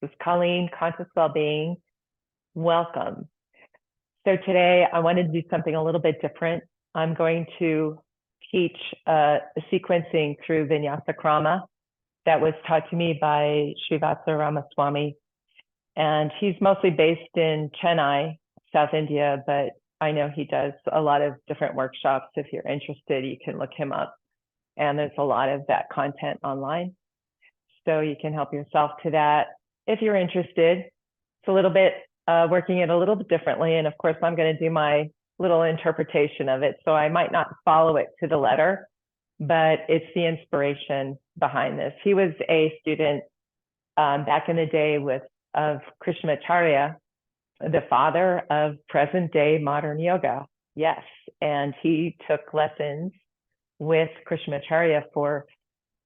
This is Colleen, Conscious Wellbeing. Welcome. So today I wanted to do something a little bit different. I'm going to teach sequencing through Vinyasa Krama that was taught to me by Srivastava Ramaswami. And he's mostly based in Chennai, South India, but I know he does a lot of different workshops. If you're interested, you can look him up. And there's a lot of that content online. So you can help yourself to that if you're interested. It's a little bit working it a little bit differently. And of course, I'm going to do my little interpretation of it. So I might not follow it to the letter, but it's the inspiration behind this. He was a student back in the day of Krishnamacharya, the father of present day modern yoga. Yes. And he took lessons with Krishnamacharya for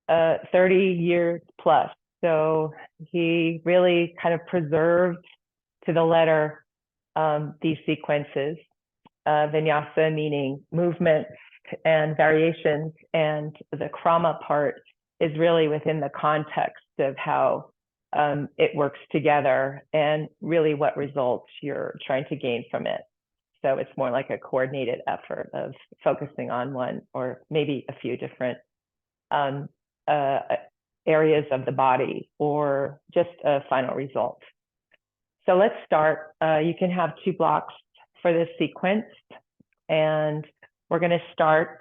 30 years plus. So he really kind of preserved to the letter these sequences. Vinyasa meaning movements and variations, and the krama part is really within the context of how it works together and really what results you're trying to gain from it. So it's more like a coordinated effort of focusing on one or maybe a few different areas of the body or just a final result. So let's start. You can have 2 blocks for this sequence, and we're going to start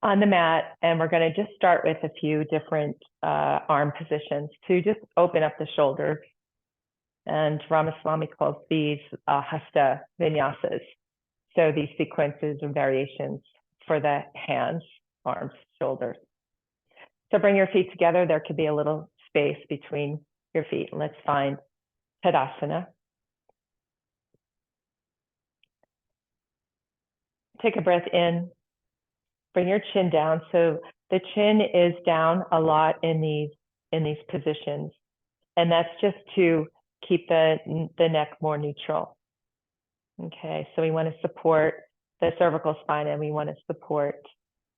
on the mat, and we're going to just start with a few different arm positions to just open up the shoulders. And Ramaswami calls these hatha vinyasas. So these sequences and variations for the hands, arms, shoulders. So bring your feet together. There could be a little space between your feet. Let's find Tadasana. Take a breath in. Bring your chin down. So the chin is down a lot in these positions. And that's just to keep the neck more neutral. Okay, so we want to support the cervical spine, and we want to support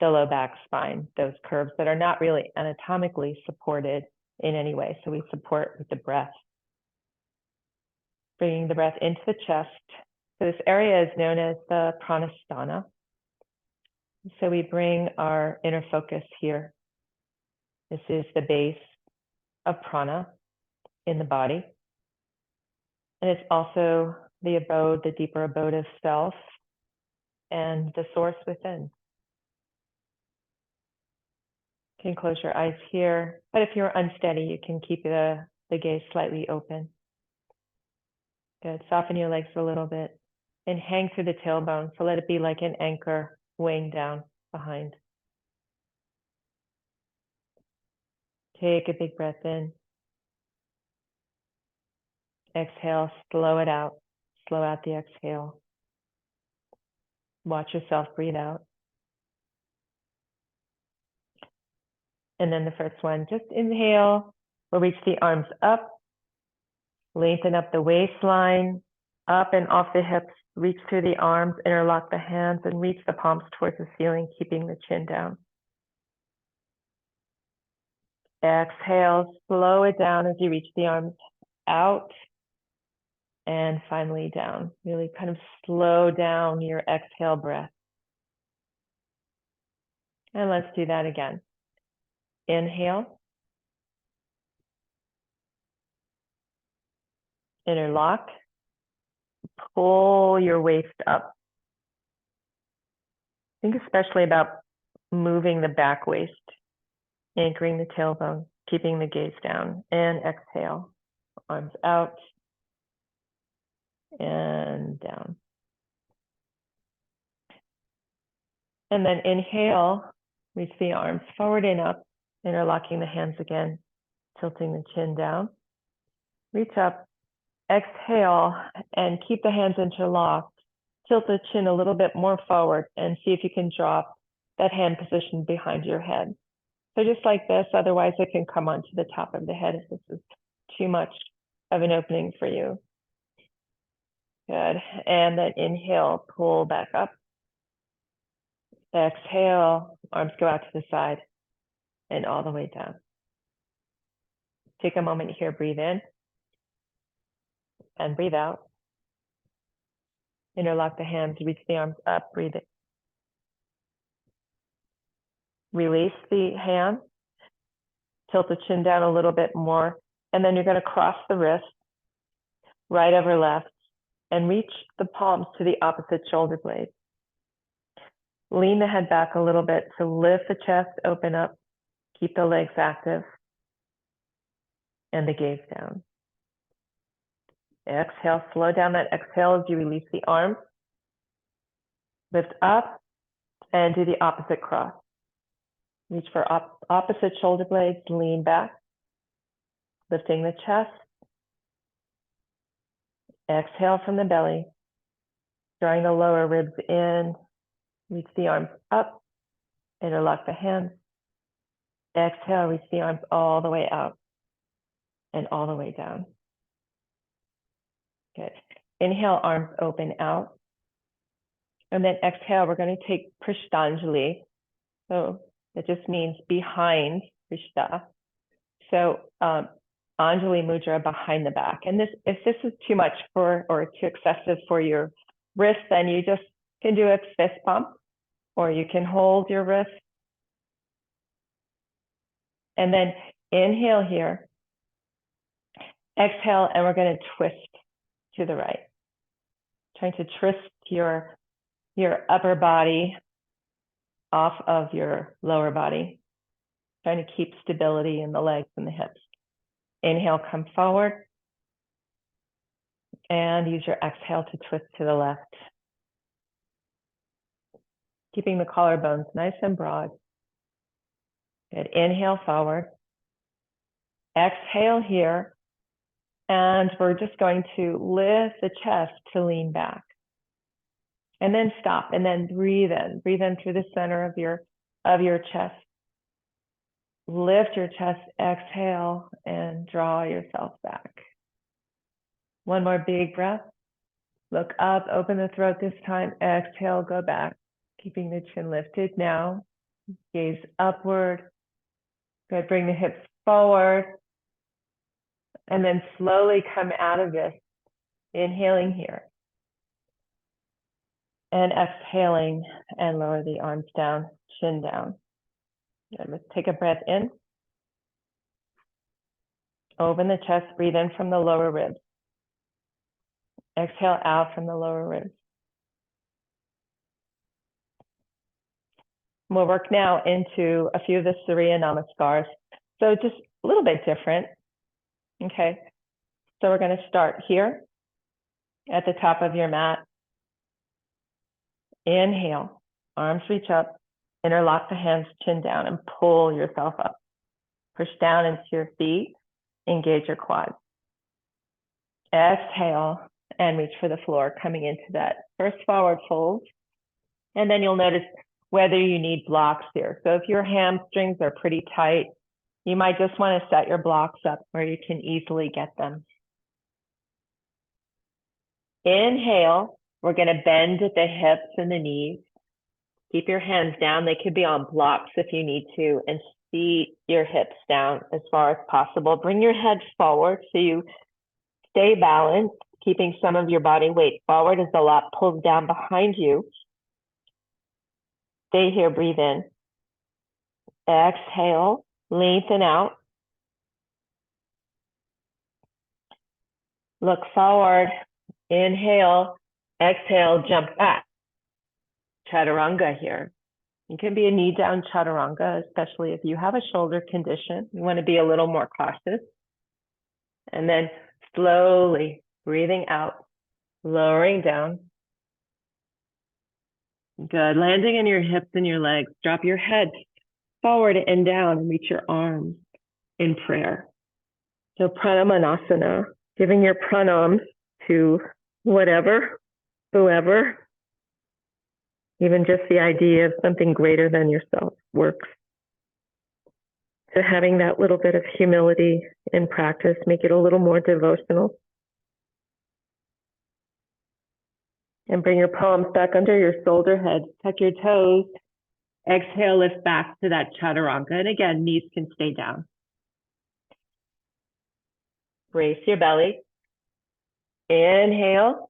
the low back spine, those curves that are not really anatomically supported in any way. So we support with the breath. Bringing the breath into the chest. So this area is known as the pranasthana. So we bring our inner focus here. This is the base of prana in the body. And it's also the abode, the deeper abode of self and the source within. You can close your eyes here, but if you're unsteady, you can keep the gaze slightly open. Good. Soften your legs a little bit and hang through the tailbone. So let it be like an anchor weighing down behind. Take a big breath in. Exhale, slow it out. Slow out the exhale. Watch yourself breathe out. And then the first one, just inhale. We'll reach the arms up. Lengthen up the waistline, up and off the hips. Reach through the arms, interlock the hands, and reach the palms towards the ceiling, keeping the chin down. Exhale, slow it down as you reach the arms out. And finally down. Really kind of slow down your exhale breath. And let's do that again. Inhale. Interlock. Pull your waist up. Think especially about moving the back waist, anchoring the tailbone, keeping the gaze down. And exhale. Arms out. And down. And then inhale, reach the arms forward and up, interlocking the hands again, tilting the chin down. Reach up, exhale, and keep the hands interlocked. Tilt the chin a little bit more forward and see if you can drop that hand position behind your head. So just like this, otherwise it can come onto the top of the head if this is too much of an opening for you. Good. And then inhale, pull back up. Exhale, arms go out to the side and all the way down. Take a moment here, breathe in and breathe out. Interlock the hands, reach the arms up, breathe it. Release the hand, tilt the chin down a little bit more, and then you're going to cross the wrist, right over left, and reach the palms to the opposite shoulder blades. Lean the head back a little bit to lift the chest, open up, keep the legs active, and the gaze down. Exhale, slow down that exhale as you release the arms. Lift up and do the opposite cross. Reach for opposite shoulder blades, lean back, lifting the chest. Exhale from the belly, drawing the lower ribs in, reach the arms up, interlock the hands. Exhale, reach the arms all the way out and all the way down. Good. Inhale, arms open out. And then exhale, we're going to take Prishtanjali. So it just means behind Prishta. So Anjali Mudra behind the back. And this, if this is too much for, or too excessive for your wrist, then you just can do a fist pump, or you can hold your wrist. And then inhale here. Exhale, and we're going to twist to the right. Trying to twist your upper body off of your lower body. Trying to keep stability in the legs and the hips. Inhale, come forward. And use your exhale to twist to the left. Keeping the collarbones nice and broad. Good. Inhale forward. Exhale here. And we're just going to lift the chest to lean back. And then stop, and then breathe in. Breathe in through the center of your chest. Lift your chest, exhale, and draw yourself back. One more big breath. Look up, open the throat this time. Exhale, go back. Keeping the chin lifted now. Gaze upward. Good, bring the hips forward. And then slowly come out of this. Inhaling here. And exhaling and lower the arms down, chin down. Let's take a breath in. Open the chest, breathe in from the lower ribs. Exhale out from the lower ribs. We'll work now into a few of the Surya Namaskars. So just a little bit different. Okay. So we're going to start here at the top of your mat. Inhale, arms reach up, interlock the hands, chin down, and pull yourself up. Push down into your feet, engage your quads. Exhale and reach for the floor, coming into that first forward fold. And then you'll notice whether you need blocks here. So if your hamstrings are pretty tight, you might just want to set your blocks up where you can easily get them. Inhale, we're going to bend at the hips and the knees. Keep your hands down. They could be on blocks if you need to, and seat your hips down as far as possible. Bring your head forward so you stay balanced, keeping some of your body weight forward as the lap pulls down behind you. Stay here, breathe in. Exhale, lengthen out. Look forward. Inhale, exhale, jump back. Chaturanga here. It can be a knee down chaturanga, especially if you have a shoulder condition. You want to be a little more cautious. And then slowly breathing out, lowering down. Good. Landing in your hips and your legs. Drop your head forward and down and reach your arms in prayer. So pranamanasana, giving your pranams to whatever, whoever. Even just the idea of something greater than yourself works. So having that little bit of humility in practice, make it a little more devotional. And bring your palms back under your shoulder head. Tuck your toes. Exhale, lift back to that chaturanga. And again, knees can stay down. brace your belly. Inhale,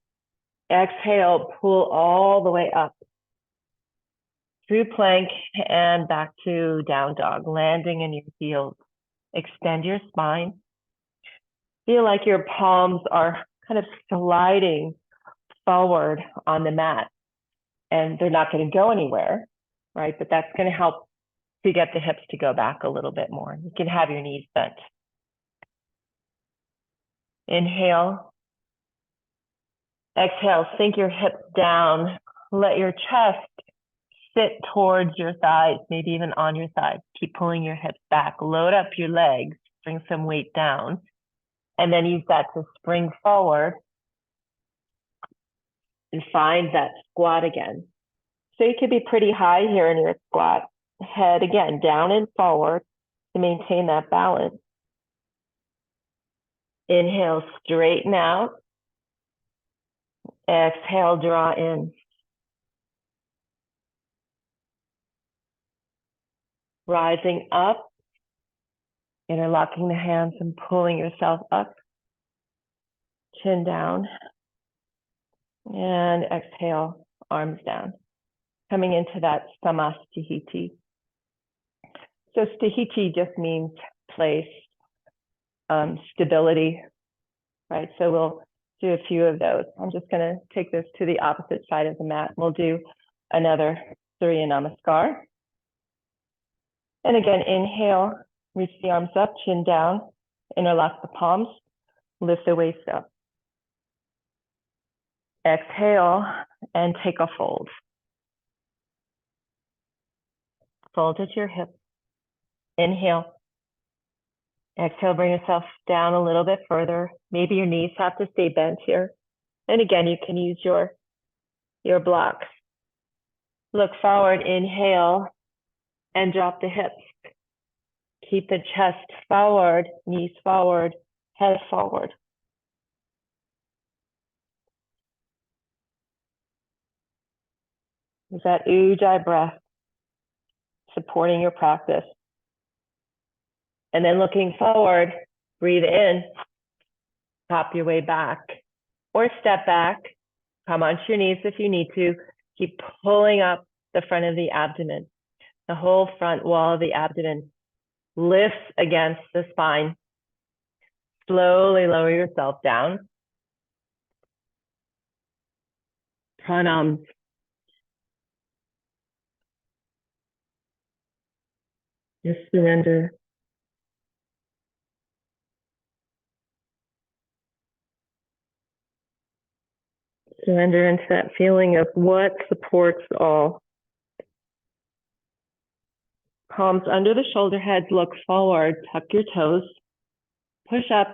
exhale, pull all the way up through plank and back to down dog, landing in your heels. Extend your spine. Feel like your palms are kind of sliding forward on the mat, and they're not going to go anywhere, right? But that's going to help to get the hips to go back a little bit more. You can have your knees bent. Inhale. Exhale, sink your hips down. Let your chest sit towards your thighs, maybe even on your thighs. Keep pulling your hips back. Load up your legs, bring some weight down, and then use that to spring forward and find that squat again. So you could be pretty high here in your squat. Head again, down and forward to maintain that balance. Inhale, straighten out. Exhale, draw in. Rising up, interlocking the hands and pulling yourself up. Chin down. And exhale, arms down. Coming into that samastihiti. So stihiti just means place, stability, right? So we'll do a few of those. I'm just going to take this to the opposite side of the mat. We'll do another Surya Namaskar. And again, inhale, reach the arms up, chin down, interlock the palms, lift the waist up. Exhale and take a fold. Fold at your hip. Inhale. Exhale, bring yourself down a little bit further. Maybe your knees have to stay bent here. And again, you can use your blocks. Look forward, inhale, and drop the hips. Keep the chest forward, knees forward, head forward. Is that Ujjayi breath supporting your practice? And then looking forward, breathe in, pop your way back, or step back, come onto your knees if you need to. Keep pulling up the front of the abdomen. The whole front wall of the abdomen lifts against the spine. Slowly lower yourself down. Pranams. Just surrender. Surrender into that feeling of what supports all. Palms under the shoulder heads, look forward, tuck your toes, push up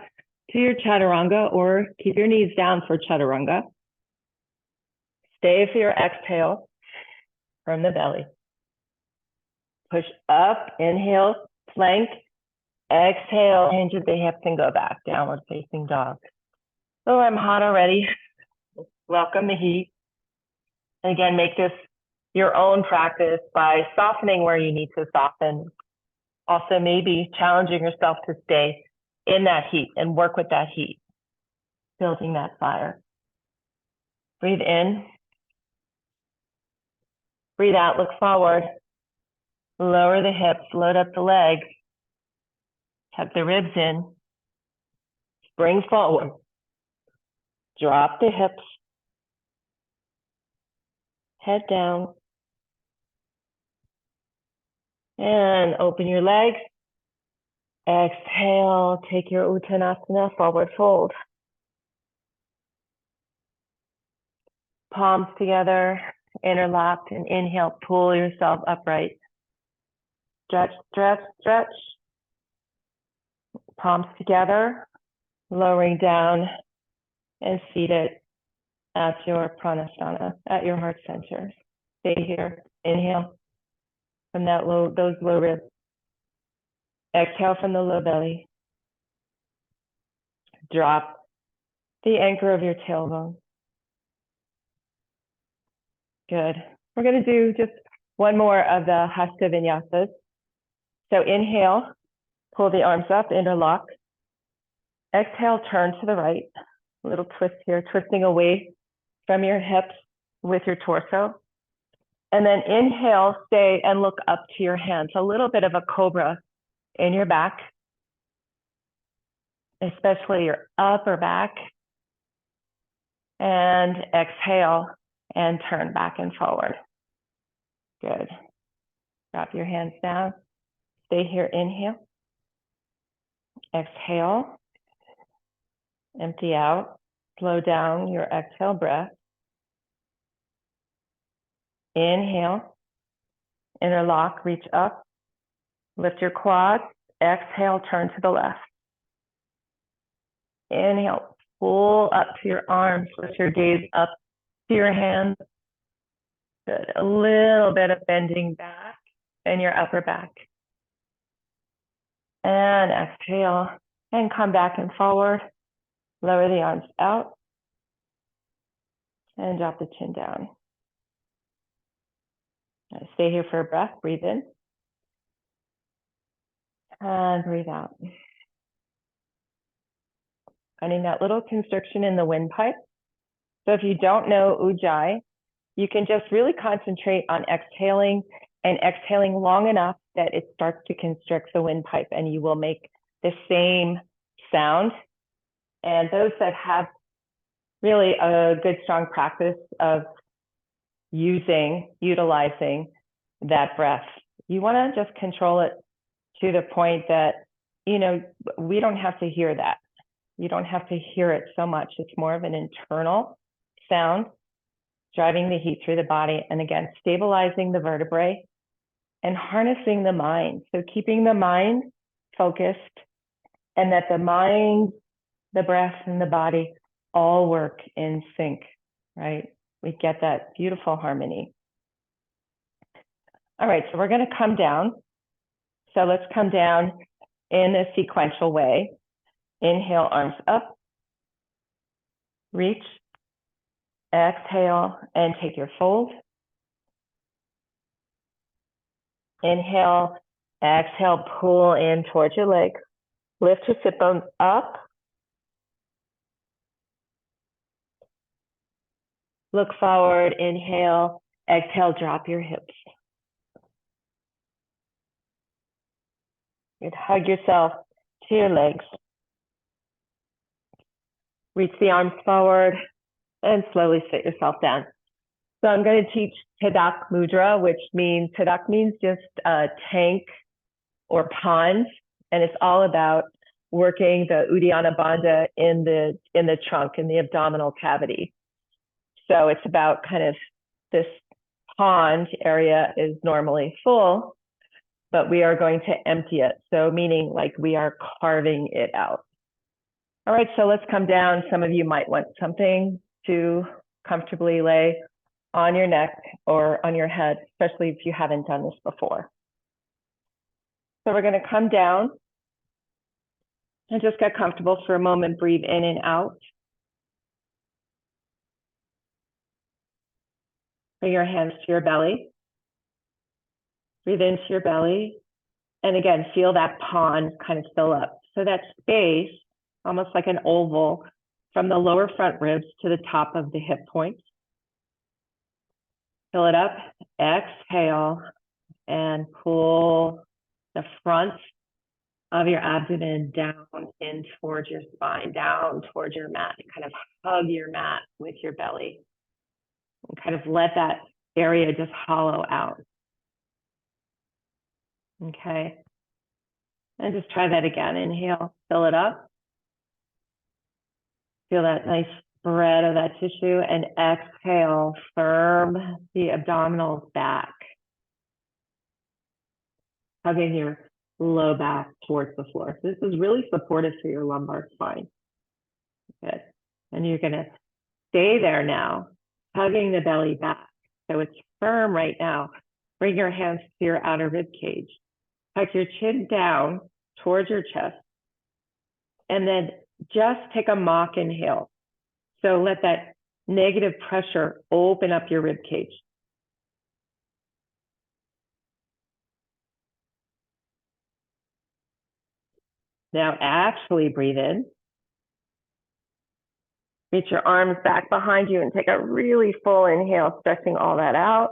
to your chaturanga or keep your knees down for chaturanga. Stay for your exhale from the belly. Push up, inhale, plank, exhale, hinge at the hips and go back, downward facing dog. Oh, I'm hot already. Welcome the heat. And again, make this your own practice by softening where you need to soften. Also, maybe challenging yourself to stay in that heat and work with that heat, building that fire. Breathe in. Breathe out, look forward. Lower the hips, load up the legs. Tuck the ribs in. Spring forward. Drop the hips. Head down. And open your legs. Exhale, take your Uttanasana, forward fold. Palms together, interlocked, and inhale, pull yourself upright. Stretch, stretch, stretch. Palms together, lowering down and seated at your pranasthana, at your heart center. Stay here. Inhale from that those low ribs. Exhale from the low belly. Drop the anchor of your tailbone. Good. We're going to do just one more of the Hasta Vinyasas. So inhale, pull the arms up, interlock. Exhale, turn to the right. A little twist here, twisting away from your hips with your torso. And then inhale, stay and look up to your hands. A little bit of a cobra in your back, especially your upper back. And exhale and turn back and forward. Good. Drop your hands down. Stay here, inhale. Exhale. Empty out. Slow down your exhale breath. Inhale. Interlock, reach up. Lift your quads. Exhale, turn to the left. Inhale, pull up to your arms. Lift your gaze up to your hands. Good. A little bit of bending back in your upper back. And exhale and come back and forward. Lower the arms out and drop the chin down. Stay here for a breath. Breathe in and breathe out. Finding that little constriction in the windpipe. So if you don't know Ujjayi, you can just really concentrate on exhaling and exhaling long enough that it starts to constrict the windpipe, and you will make the same sound. And those that have really a good, strong practice of utilizing that breath, you want to just control it to the point that, we don't have to hear that. You don't have to hear it so much. It's more of an internal sound, driving the heat through the body. And again, stabilizing the vertebrae and harnessing the mind. So keeping the mind focused, and that the mind, the breath, and the body all work in sync, right? We get that beautiful harmony. All right, so we're going to come down. So let's come down in a sequential way. Inhale, arms up. Reach. Exhale, and take your fold. Inhale, exhale, pull in towards your legs. Lift your sit bones up. Look forward, inhale, exhale, drop your hips. Good. Hug yourself to your legs. Reach the arms forward and slowly sit yourself down. So I'm going to teach Tadak mudra, which means, Tadak means just a tank or pond, and it's all about working the Uddiyana bandha in the trunk, in the abdominal cavity. So it's about kind of this pond area is normally full, but we are going to empty it. So meaning like we are carving it out. All right, so let's come down. Some of you might want something to comfortably lay on your neck or on your head, especially if you haven't done this before. So we're going to come down and just get comfortable for a moment. Breathe in and out. Bring your hands to your belly. Breathe into your belly. And again, feel that pond kind of fill up. So that space, almost like an oval, from the lower front ribs to the top of the hip points. Fill it up. Exhale and pull the front of your abdomen down in towards your spine, down towards your mat. Kind of hug your mat with your belly. And kind of let that area just hollow out. Okay. And just try that again. Inhale, fill it up. Feel that nice spread of that tissue, and exhale, firm the abdominals back. Hugging your low back towards the floor. So this is really supportive for your lumbar spine. Good. And you're going to stay there now, hugging the belly back. So it's firm right now. Bring your hands to your outer rib cage. Tuck your chin down towards your chest. And then just take a mock inhale. So let that negative pressure open up your rib cage. Now actually breathe in Reach your arms back behind you and take a really full inhale, stretching all that out.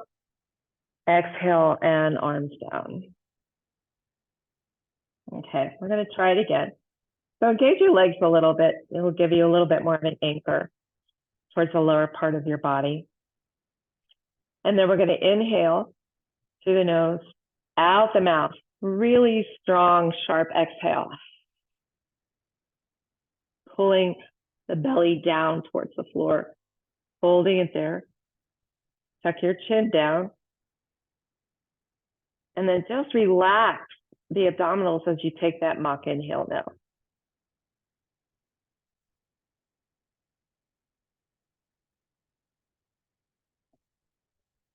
Exhale and arms down. Okay, we're going to try it again. So engage your legs a little bit. It will give you a little bit more of an anchor towards the lower part of your body. And then we're going to inhale through the nose, out the mouth. Really strong, sharp exhale. Pulling the belly down towards the floor, holding it there. Tuck your chin down. And then just relax the abdominals as you take that mock inhale now.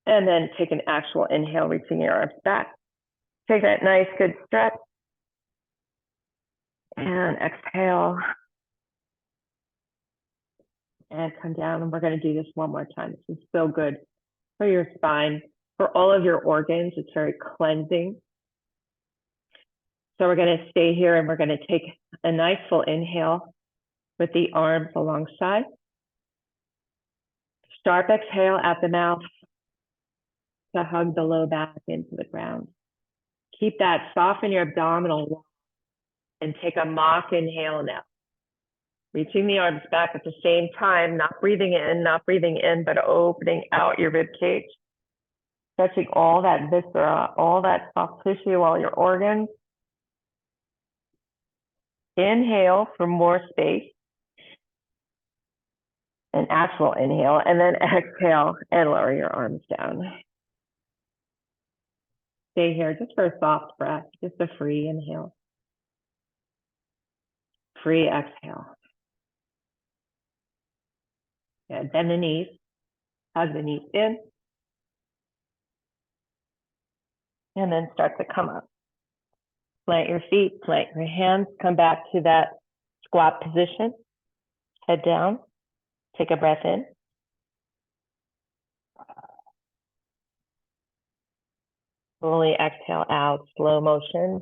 And then take an actual inhale, reaching your arms back. Take that nice, good stretch. And exhale. And come down. And we're going to do this one more time. This is so good for your spine, for all of your organs. It's very cleansing. So we're going to stay here and we're going to take a nice full inhale with the arms alongside. Sharp exhale at the mouth to hug the low back into the ground. Keep that, soften your abdominal wall and take a mock inhale now. Reaching the arms back at the same time, not breathing in, but opening out your rib cage. Touching all that viscera, all that soft tissue, all your organs. Inhale for more space. An actual inhale, and then exhale and lower your arms down. Stay here just for a soft breath, just a free inhale. Free exhale. Good. Bend the knees, hug the knees in, and then start to come up. Plant your feet, plant your hands, come back to that squat position, head down, take a breath in. Fully exhale out, slow motion.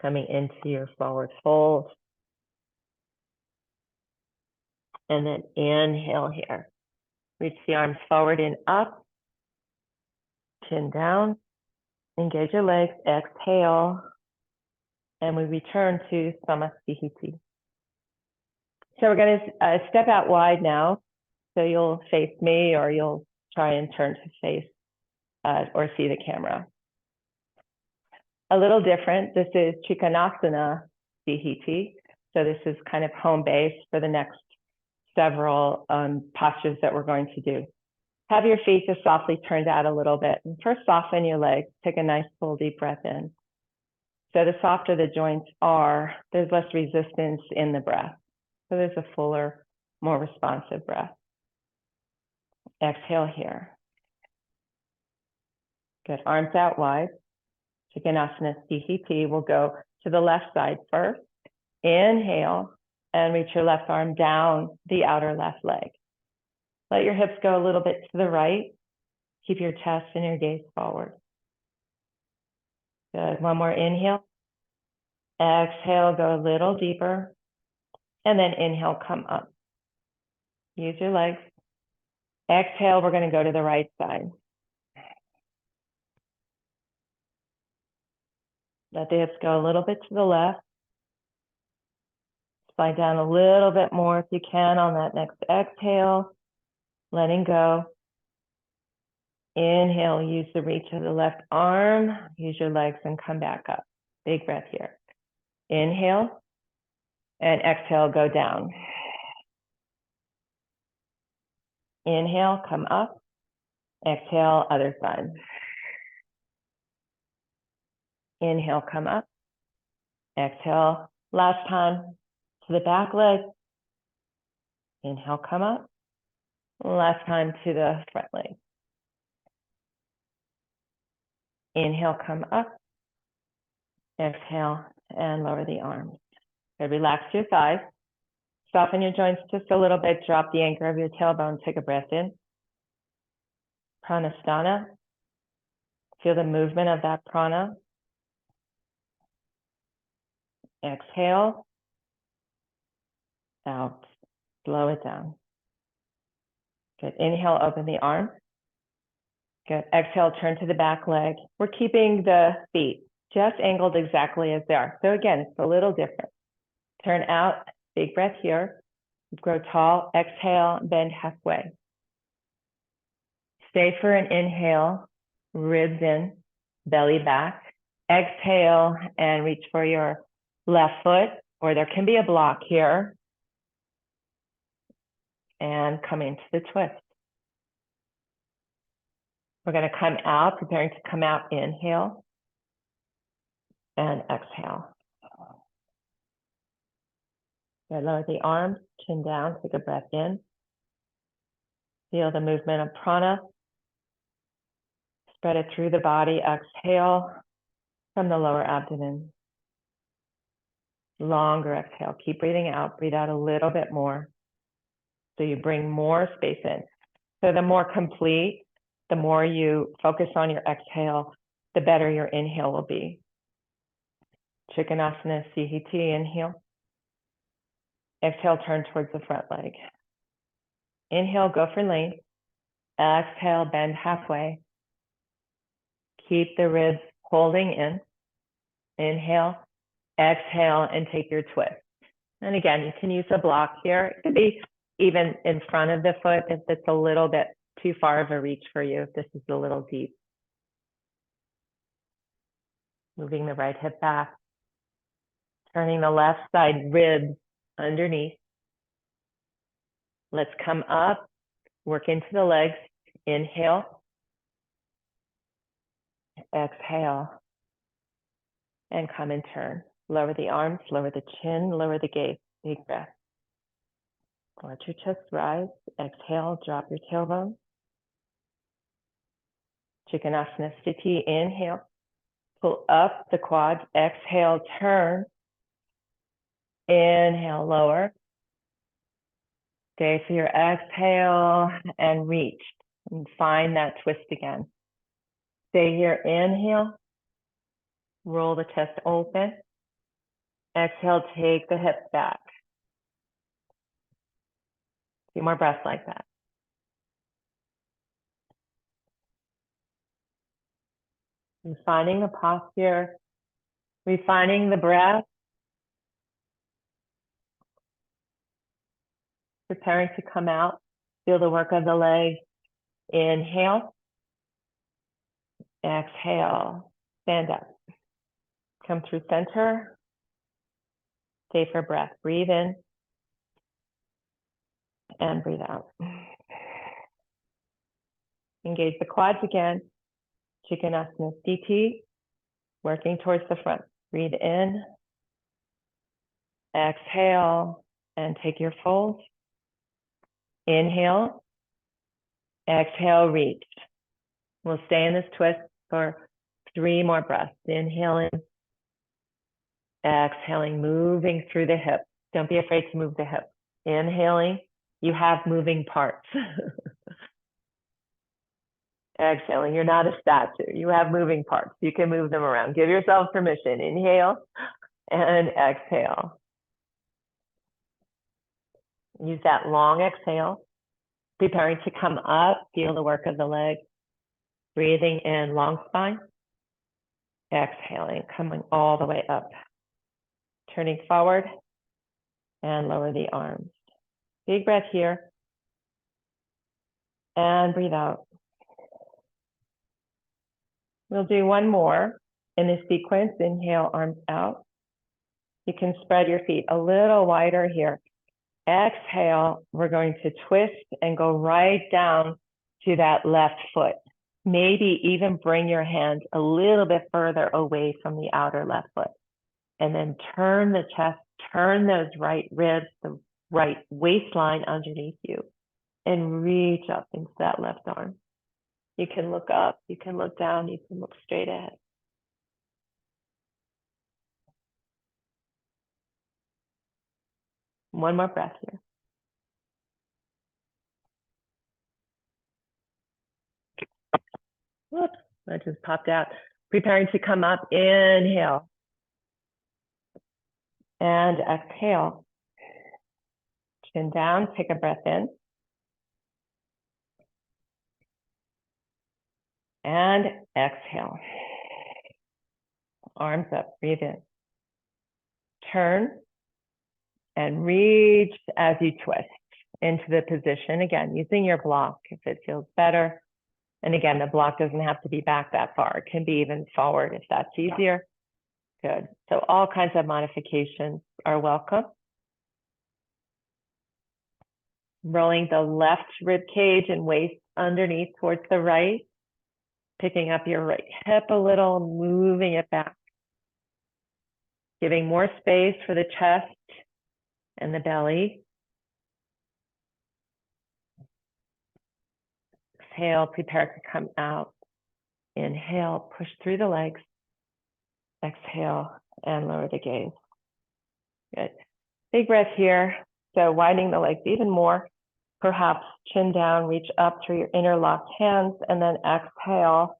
Coming into your forward fold. And then inhale here. Reach the arms forward and up. Chin down. Engage your legs. Exhale. And we return to Samasthiti. So we're going to step out wide now. So you'll face me or you'll try and turn to face or see the camera. A little different. This is Trikonasana Sthiti. So this is kind of home base for the next several postures that we're going to do. Have your feet just softly turned out a little bit. And first, soften your legs. Take a nice full deep breath in. So the softer the joints are, there's less resistance in the breath. So there's a fuller, more responsive breath. Exhale here. Good. Arms out wide. Trikonasana Sthiti. We'll go to the left side first. Inhale. And reach your left arm down the outer left leg. Let your hips go a little bit to the right. Keep your chest and your gaze forward. Good. One more inhale. Exhale, go a little deeper. And then inhale, come up. Use your legs. Exhale, we're going to go to the right side. Let the hips go a little bit to the left. Slide down a little bit more if you can on that next exhale. Letting go. Inhale, use the reach of the left arm. Use your legs and come back up. Big breath here. Inhale and exhale, go down. Inhale, come up. Exhale, other side. Inhale, come up. Exhale, last time to the back leg. Inhale, come up. Last time to the front leg. Inhale, come up. Exhale, and lower the arms. Good. Relax your thighs. Soften your joints just a little bit. Drop the anchor of your tailbone. Take a breath in. Pranasthana. Feel the movement of that prana. Exhale. Out. Slow it down. Good. Inhale, open the arms. Good. Exhale, turn to the back leg. We're keeping the feet just angled exactly as they are. So again, it's a little different. Turn out, big breath here. Grow tall. Exhale, bend halfway. Stay for an inhale, ribs in, belly back. Exhale and reach for your left foot, or there can be a block here. And come into the twist. We're going to come out, preparing to come out. Inhale and exhale. Good. Lower the arms, chin down, take a breath in. Feel the movement of prana. Spread it through the body. Exhale from the lower abdomen. Longer exhale. Keep breathing out. Breathe out a little bit more. So you bring more space in. So the more complete, the more you focus on your exhale, the better your inhale will be. Trikonasana CHT, inhale. Exhale, turn towards the front leg. Inhale, go for length. Exhale, bend halfway. Keep the ribs holding in. Inhale, exhale, and take your twist. And again, you can use a block here. It could be even in front of the foot if it's a little bit too far of a reach for you, if this is a little deep. Moving the right hip back. Turning the left side ribs underneath. Let's come up, work into the legs. Inhale. Exhale. And come and turn. Lower the arms, lower the chin, lower the gaze. Big breath. Let your chest rise. Exhale, drop your tailbone. Trikonasana Sthiti, inhale. Pull up the quads. Exhale, turn. Inhale, lower. Stay for your exhale and reach. And find that twist again. Stay here. Inhale. Roll the chest open. Exhale, take the hips back. A few more breaths like that. Refining the posture, refining the breath, preparing to come out. Feel the work of the legs. Inhale. Exhale. Stand up. Come through center. Stay for breath. Breathe in and breathe out. Engage the quads again. Trikonasana Sthiti. Working towards the front. Breathe in. Exhale and take your fold. Inhale. Exhale, reach. We'll stay in this twist for 3 more breaths. Inhaling. Exhaling, moving through the hips. Don't be afraid to move the hips. Inhaling, you have moving parts. Exhaling, you're not a statue. You have moving parts. You can move them around. Give yourself permission. Inhale and exhale. Use that long exhale. Preparing to come up. Feel the work of the leg. Breathing in, long spine. Exhaling, coming all the way up. Turning forward and lower the arms. Big breath here. And breathe out. We'll do one more in this sequence. Inhale, arms out. You can spread your feet a little wider here. Exhale, we're going to twist and go right down to that left foot. Maybe even bring your hands a little bit further away from the outer left foot. And then turn the chest, turn those right ribs, the right waistline underneath you, and reach up into that left arm. You can look up, you can look down, you can look straight ahead. One more breath here. Whoops, that just popped out. Preparing to come up, inhale. And exhale. Chin down, take a breath in. And exhale. Arms up, breathe in. Turn and reach as you twist into the position. Again, using your block if it feels better. And again, the block doesn't have to be back that far. It can be even forward if that's easier. Good. So all kinds of modifications are welcome. Rolling the left rib cage and waist underneath towards the right. Picking up your right hip a little, moving it back. Giving more space for the chest and the belly. Exhale, prepare to come out. Inhale, push through the legs. Exhale, and lower the gaze. Good. Big breath here. So widening the legs even more. Perhaps chin down, reach up through your interlocked hands, and then exhale,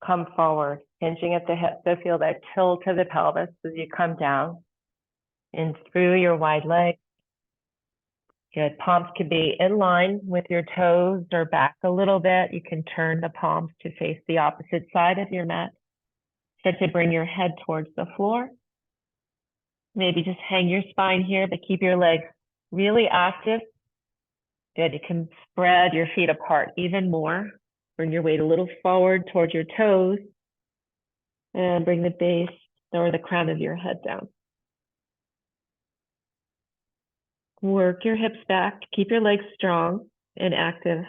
come forward, hinging at the hips. So feel that tilt of the pelvis as you come down in through your wide legs. Good. Palms can be in line with your toes or back a little bit. You can turn the palms to face the opposite side of your mat. Start to bring your head towards the floor. Maybe just hang your spine here, but keep your legs really active. Good. You can spread your feet apart even more. Bring your weight a little forward towards your toes. And bring the base or the crown of your head down. Work your hips back. Keep your legs strong and active.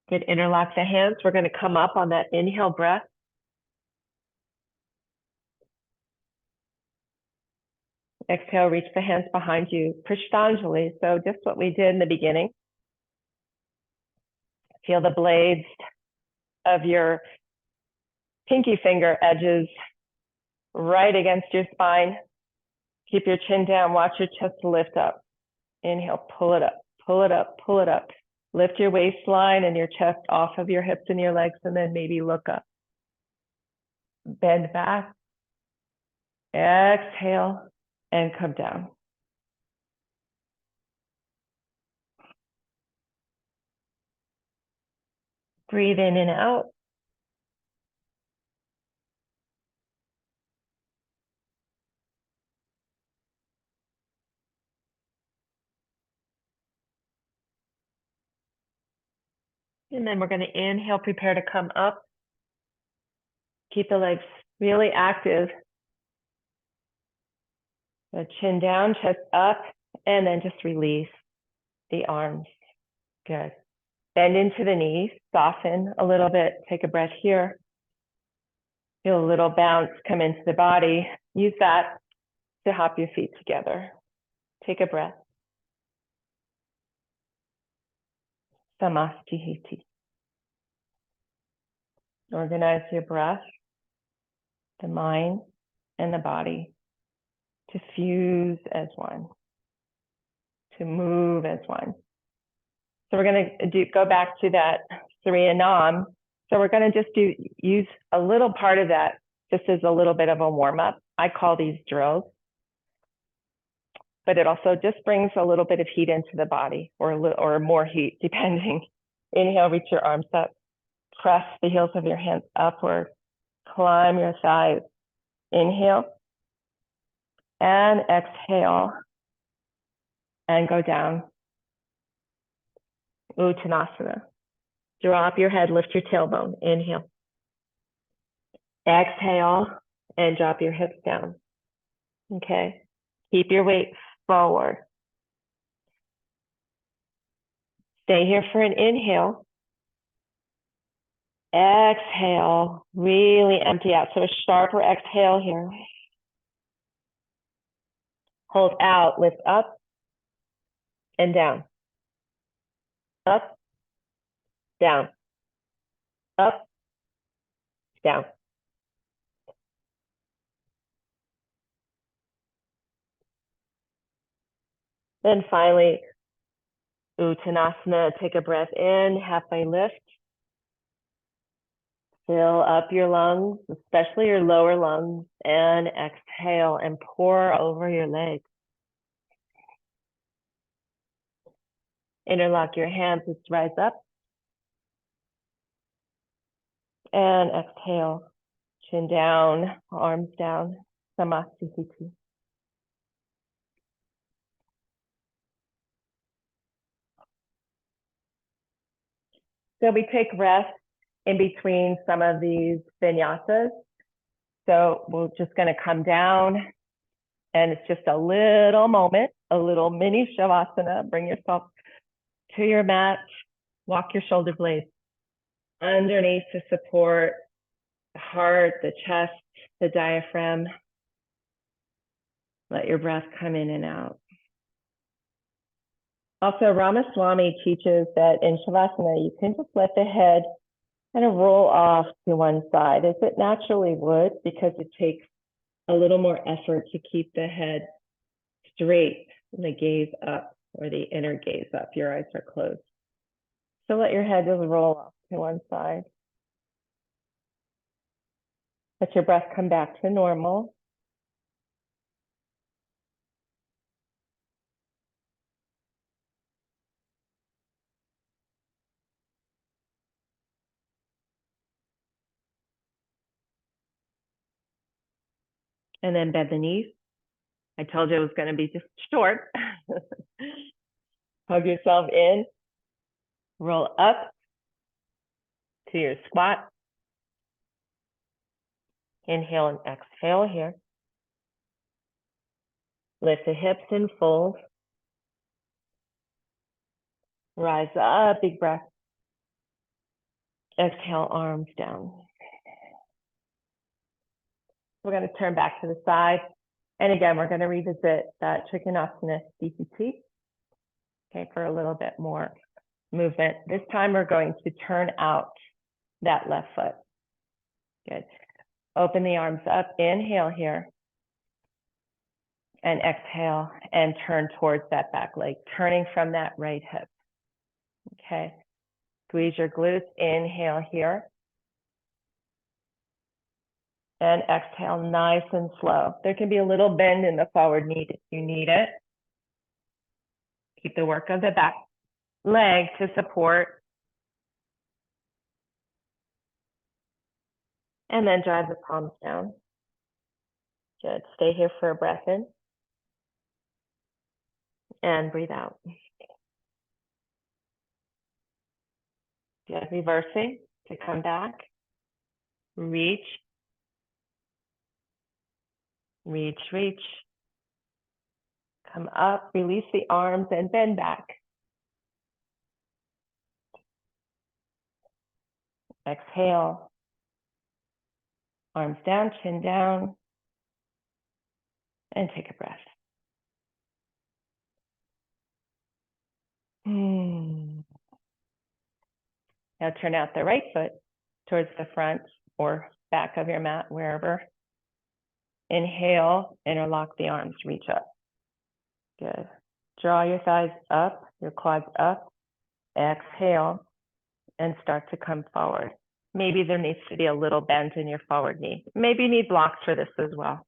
Good. Interlock the hands. We're going to come up on that inhale breath. Exhale, reach the hands behind you. Prishtanjali. So just what we did in the beginning. Feel the blades of your pinky finger edges right against your spine. Keep your chin down. Watch your chest lift up. Inhale, pull it up, pull it up, pull it up. Lift your waistline and your chest off of your hips and your legs, and then maybe look up. Bend back. Exhale and come down. Breathe in and out. And then we're going to inhale, prepare to come up. Keep the legs really active. So chin down, chest up, and then just release the arms. Good. Bend into the knees, soften a little bit. Take a breath here. Feel a little bounce come into the body. Use that to hop your feet together. Take a breath. Samastihiti. Organize your breath, the mind, and the body to fuse as one, to move as one. So we're going to go back to that Surya Nam. So we're going to just use a little part of that just as a little bit of a warm-up. I call these drills. But it also just brings a little bit of heat into the body, or more heat, depending. Inhale, reach your arms up. Press the heels of your hands upward. Climb your thighs. Inhale. And exhale. And go down. Uttanasana. Drop your head, lift your tailbone. Inhale. Exhale, and drop your hips down. Okay. Keep your weight forward. Stay here for an inhale. Exhale, really empty out. So a sharper exhale here. Hold out, lift up and down. Up, down. Up, down. Then finally, Uttanasana, take a breath in, halfway lift. Fill up your lungs, especially your lower lungs, and exhale and pour over your legs. Interlock your hands, let's rise up. And exhale, chin down, arms down, Samasthiti. So we take rest in between some of these vinyasas. So we're just going to come down, and it's just a little moment, a little mini shavasana. Bring yourself to your mat, walk your shoulder blades underneath to support the heart, the chest, the diaphragm. Let your breath come in and out. Also, Ramaswami teaches that in shavasana, you can just let the head kind of roll off to one side as it naturally would, because it takes a little more effort to keep the head straight and the gaze up, or the inner gaze up. Your eyes are closed. So let your head just roll off to one side. Let your breath come back to normal. And then bend the knees. I told you it was going to be just short. Hug yourself in. Roll up to your squat. Inhale and exhale here. Lift the hips and fold. Rise up, big breath. Exhale, arms down. We're going to turn back to the side. And again, we're going to revisit that Trikonasana DPT. Okay, for a little bit more movement. This time we're going to turn out that left foot. Good. Open the arms up. Inhale here. And exhale and turn towards that back leg, turning from that right hip. Okay. Squeeze your glutes. Inhale here. And exhale nice and slow. There can be a little bend in the forward knee if you need it. Keep the work of the back leg to support. And then drive the palms down. Good. Stay here for a breath in. And breathe out. Good. Reversing to come back. Reach. Reach, reach. Come up, release the arms and bend back. Exhale. Arms down, chin down. And take a breath. Now turn out the right foot towards the front or back of your mat, wherever. Inhale, interlock the arms, reach up. Good. Draw your thighs up, your quads up. Exhale, and start to come forward. Maybe there needs to be a little bend in your forward knee. Maybe you need blocks for this as well.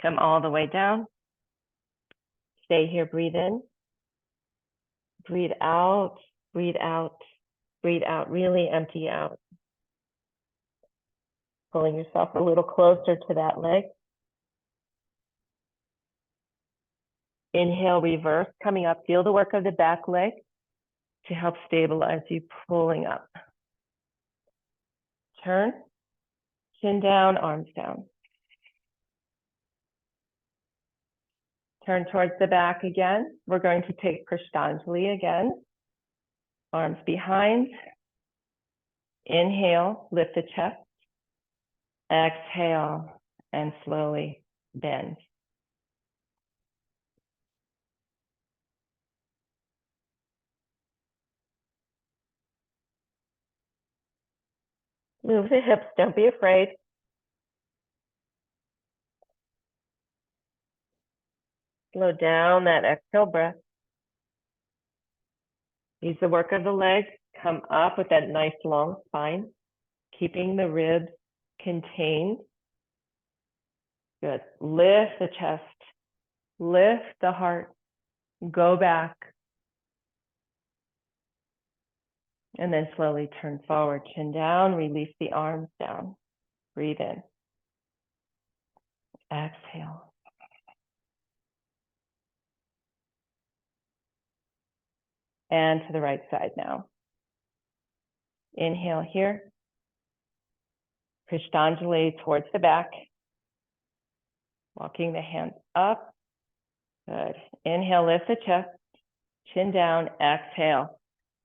Come all the way down. Stay here, breathe in. Breathe out, breathe out, breathe out. Really empty out. Pulling yourself a little closer to that leg. Inhale, reverse, coming up. Feel the work of the back leg to help stabilize you, pulling up. Turn, chin down, arms down. Turn towards the back again. We're going to take Krishnamacharya again. Arms behind. Inhale, lift the chest. Exhale, and slowly bend. Move the hips, don't be afraid. Slow down that exhale breath. Use the work of the legs. come up with that nice long spine, keeping the ribs contained. Good. Lift the chest, lift the heart, go back. And then slowly turn forward, chin down, release the arms down. Breathe in. Exhale. And to the right side now. Inhale here. Krishnamacharya towards the back. Walking the hands up. Good. Inhale, lift the chest. Chin down, exhale.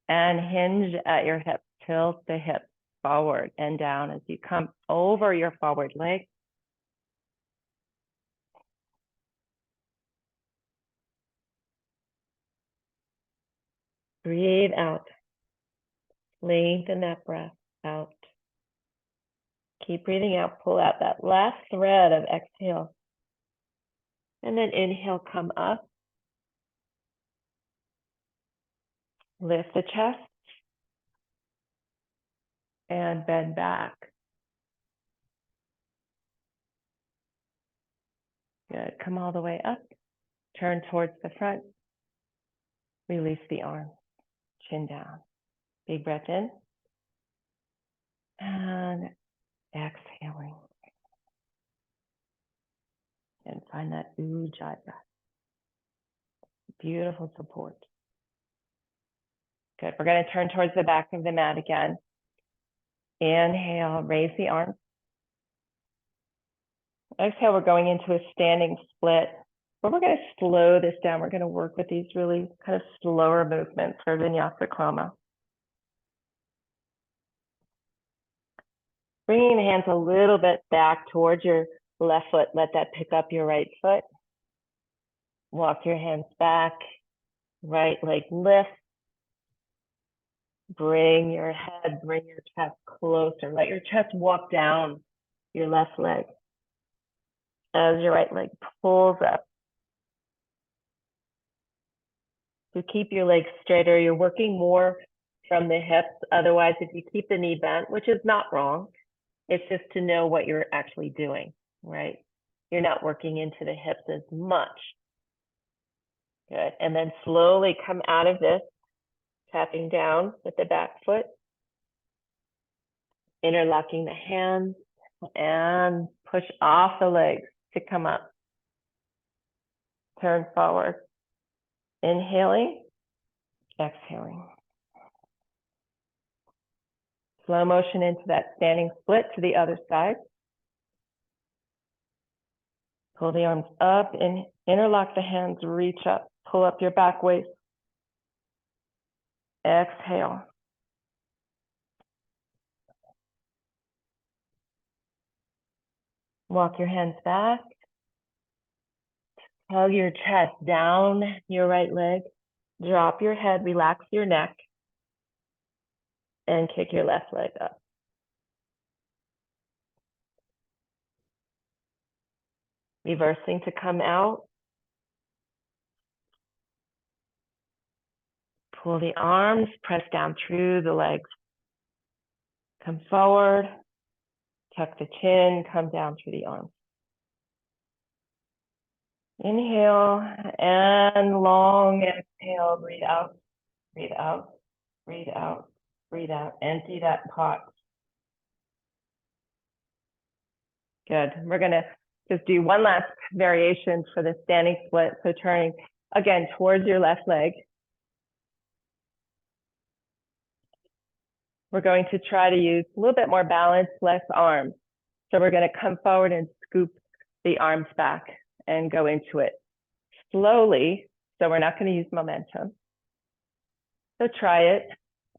And hinge at your hips. Tilt the hips forward and down as you come over your forward leg. Breathe out. Lengthen that breath out. Keep breathing out. Pull out that last thread of exhale. And then inhale, come up. Lift the chest. And bend back. Good. Come all the way up. Turn towards the front. Release the arm. Chin down. Big breath in. And exhaling. And find that Ujjayi breath. Beautiful support. Good. We're going to turn towards the back of the mat again. Inhale, raise the arms. Exhale, we're going into a standing split. But we're going to slow this down. We're going to work with these really kind of slower movements for Vinyasa Krama. Bringing the hands a little bit back towards your left foot. Let that pick up your right foot. Walk your hands back. Right leg lift. Bring your head, bring your chest closer. Let your chest walk down your left leg as your right leg pulls up. So keep your legs straighter. You're working more from the hips. Otherwise, if you keep the knee bent, which is not wrong, it's just to know what you're actually doing, right? You're not working into the hips as much. Good. And then slowly come out of this, tapping down with the back foot, interlocking the hands, and push off the legs to come up. Turn forward. Inhaling, exhaling. Slow motion into that standing split to the other side. Pull the arms up and interlock the hands, reach up, pull up your back waist. Exhale. Walk your hands back. Hug your chest down your right leg. Drop your head, relax your neck, and kick your left leg up. Reversing to come out. Pull the arms, press down through the legs. Come forward, tuck the chin, come down through the arms. Inhale and long exhale, breathe out, breathe out, breathe out, breathe out. Empty that pot. Good. We're going to just do one last variation for the standing split. So turning again towards your left leg. We're going to try to use a little bit more balance, less arms. So we're going to come forward and scoop the arms back and go into it slowly. So we're not going to use momentum. So try it.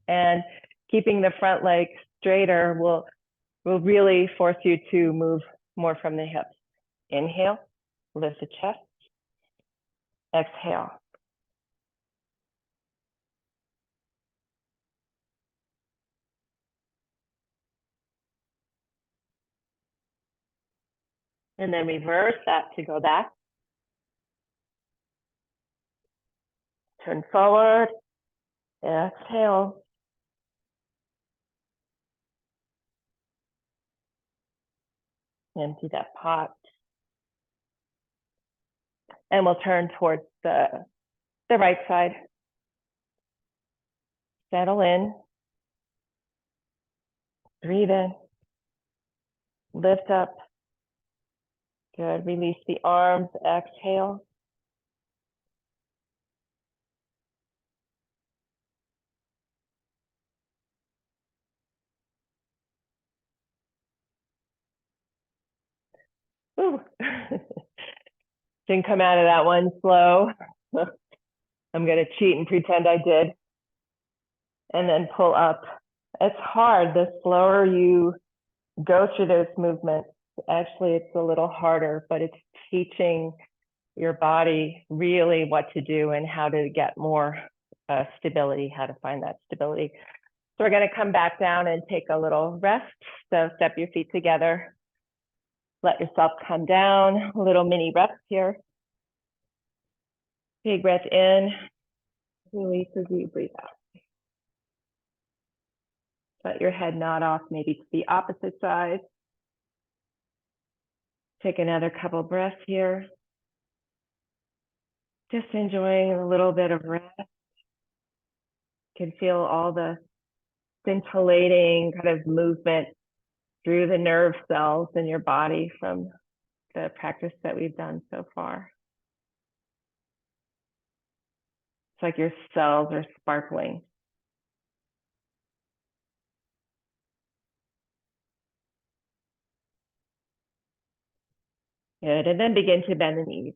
And keeping the front leg straighter will really force you to move more from the hips. Inhale, lift the chest. Exhale. And then reverse that to go back. Turn forward. Exhale. Empty that pot. And we'll turn towards the right side. Settle in. Breathe in. Lift up. Good. Release the arms. Exhale. Ooh. Didn't come out of that one slow. I'm going to cheat and pretend I did. And then pull up. It's hard. The slower you go through those movements, actually, it's a little harder, but it's teaching your body really what to do and how to get more stability, how to find that stability. So we're going to come back down and take a little rest. So step your feet together. Let yourself come down. A little mini rest here. Big breath in. Release as you breathe out. Let your head nod off maybe to the opposite side. Take another couple breaths here. Just enjoying a little bit of rest. You can feel all the scintillating kind of movement through the nerve cells in your body from the practice that we've done so far. It's like your cells are sparkling. Good, and then begin to bend the knees.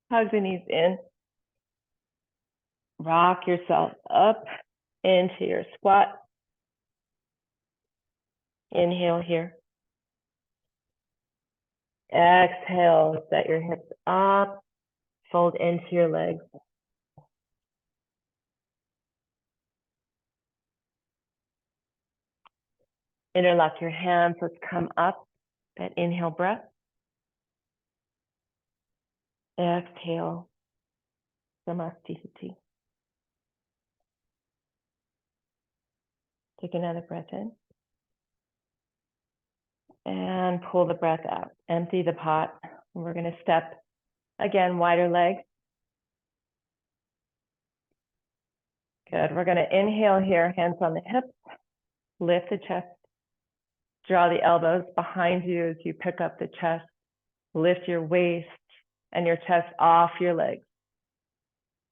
Hug the knees in. Rock yourself up into your squat. Inhale here. Exhale, set your hips up, fold into your legs. Interlock your hands, let's come up, that inhale breath. Exhale, Samasthiti. Take another breath in. And pull the breath out. Empty the pot. We're going to step, again, wider legs. Good. We're going to inhale here, hands on the hips. Lift the chest. Draw the elbows behind you as you pick up the chest. Lift your waist and your chest off your legs.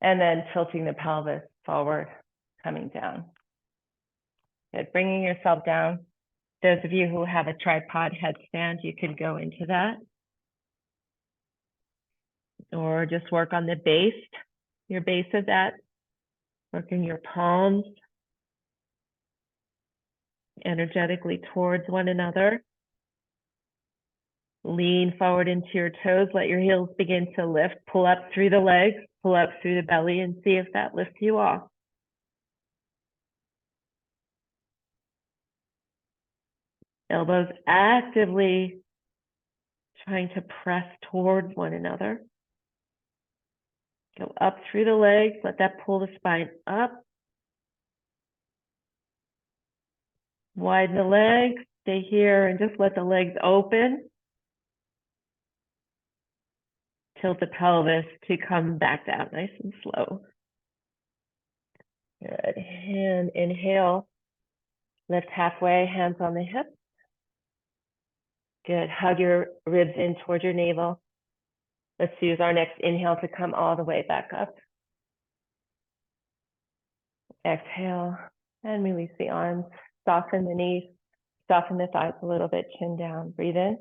And then tilting the pelvis forward, coming down. Good. Bringing yourself down. Those of you who have a tripod headstand, you can go into that. Or just work on the base, your base of that. Working your palms energetically towards one another. Lean forward into your toes. Let your heels begin to lift. Pull up through the legs. Pull up through the belly and see if that lifts you off. Elbows actively trying to press towards one another. Go up through the legs. Let that pull the spine up. Widen the legs. Stay here and just let the legs open. Tilt the pelvis to come back down nice and slow. Good. And inhale. Lift halfway, hands on the hips. Good. Hug your ribs in towards your navel. Let's use our next inhale to come all the way back up. Exhale and release the arms. Soften the knees. Soften the thighs a little bit. Chin down. Breathe in.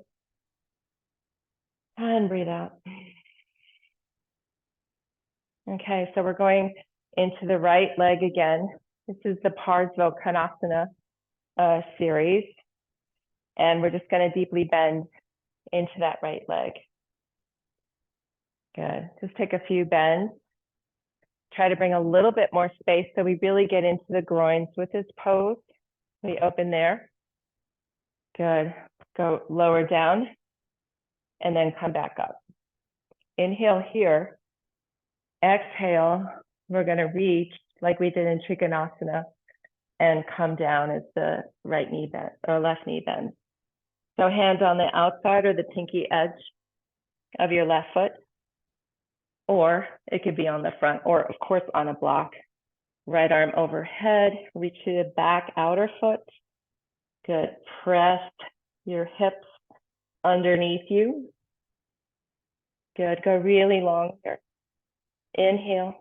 And breathe out. Okay, so we're going into the right leg again. This is the Parsvokkonasana series. And we're just going to deeply bend into that right leg. Good. Just take a few bends. Try to bring a little bit more space so we really get into the groins with this pose. We open there. Good. Go lower down and then come back up. Inhale here. Exhale. We're going to reach like we did in Trikonasana and come down as the right knee bend or left knee bends. So hands on the outside or the pinky edge of your left foot, or it could be on the front, or of course on a block. Right arm overhead, reach to the back outer foot. Good. Press your hips underneath you. Good. Go really long here. Inhale.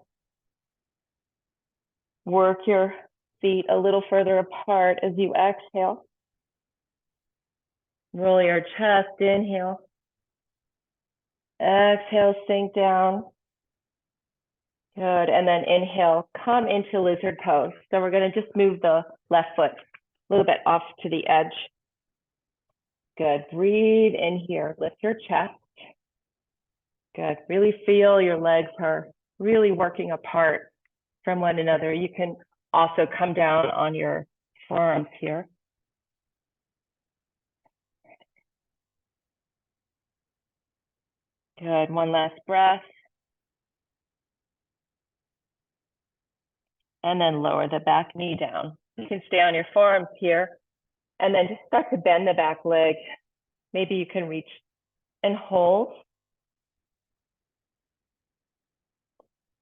Work your feet a little further apart as you exhale. Roll your chest. Inhale. Exhale, sink down. Good. And then inhale, come into lizard pose. So we're going to just move the left foot a little bit off to the edge. Good. Breathe in here. Lift your chest. Good. Really feel your legs are really working apart from one another. You can also come down on your forearms here. Good. One last breath. And then lower the back knee down. You can stay on your forearms here. And then just start to bend the back leg. Maybe you can reach and hold.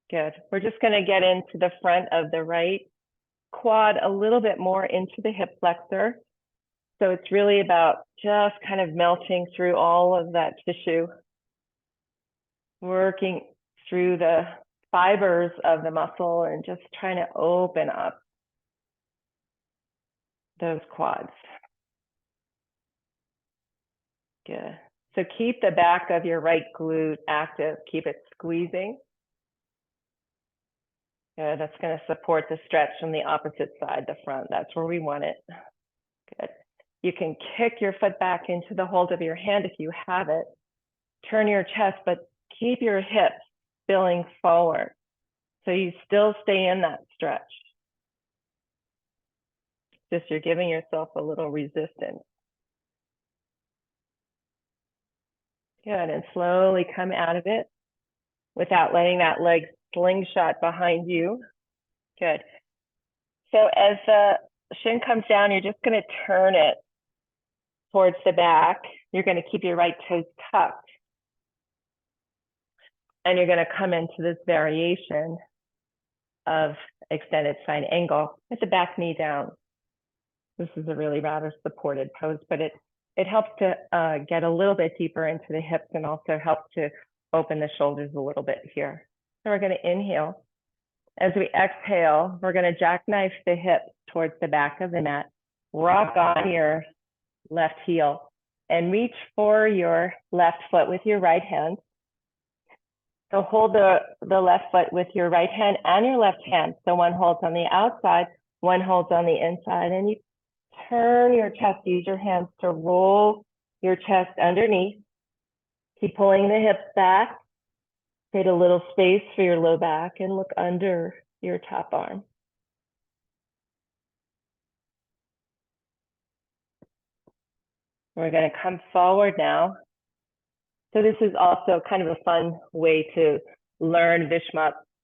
Good. We're just going to get into the front of the right quad a little bit more into the hip flexor. So it's really about just kind of melting through all of that tissue, working through the fibers of the muscle and just trying to open up those quads. Good. So keep the back of your right glute active. Keep it squeezing. Good. That's going to support the stretch from the opposite side, the front. That's where we want it. Good. You can kick your foot back into the hold of your hand if you have it. Turn your chest, but keep your hips spilling forward. So you still stay in that stretch. Just you're giving yourself a little resistance. Good, and slowly come out of it without letting that leg slingshot behind you. Good. So as the shin comes down, you're just going to turn it towards the back. You're going to keep your right toes tucked. And you're going to come into this variation of extended side angle with the back knee down. This is a really rather supported pose, but it helps to get a little bit deeper into the hips and also helps to open the shoulders a little bit here. So we're going to inhale. As we exhale, we're going to jackknife the hips towards the back of the mat. Rock on your left heel and reach for your left foot with your right hand. So hold the left foot with your right hand and your left hand. So one holds on the outside, one holds on the inside, and you turn your chest. Use your hands to roll your chest underneath. Keep pulling the hips back. Create a little space for your low back and look under your top arm. We're going to come forward now. So this is also kind of a fun way to learn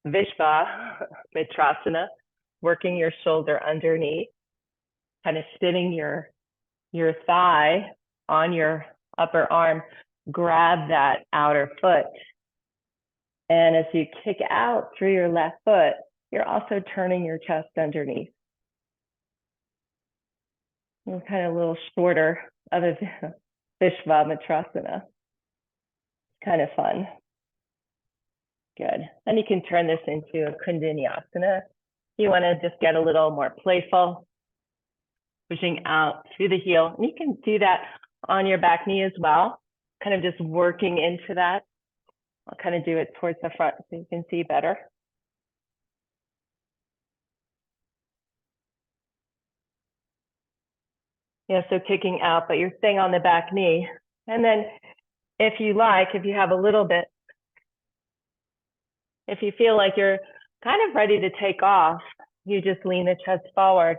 Vishvamitrasana, working your shoulder underneath, kind of sitting your thigh on your upper arm, grab that outer foot. And as you kick out through your left foot, you're also turning your chest underneath. It's kind of a little shorter of a Vishvamitrasana. Kind of fun. Good. And you can turn this into a Kundalini. You want to just get a little more playful, pushing out through the heel. And you can do that on your back knee as well, kind of just working into that. I'll kind of do it towards the front so you can see better. Yeah, so kicking out, but you're staying on the back knee. And then if you like, if you have a little bit, if you feel like you're kind of ready to take off, you just lean the chest forward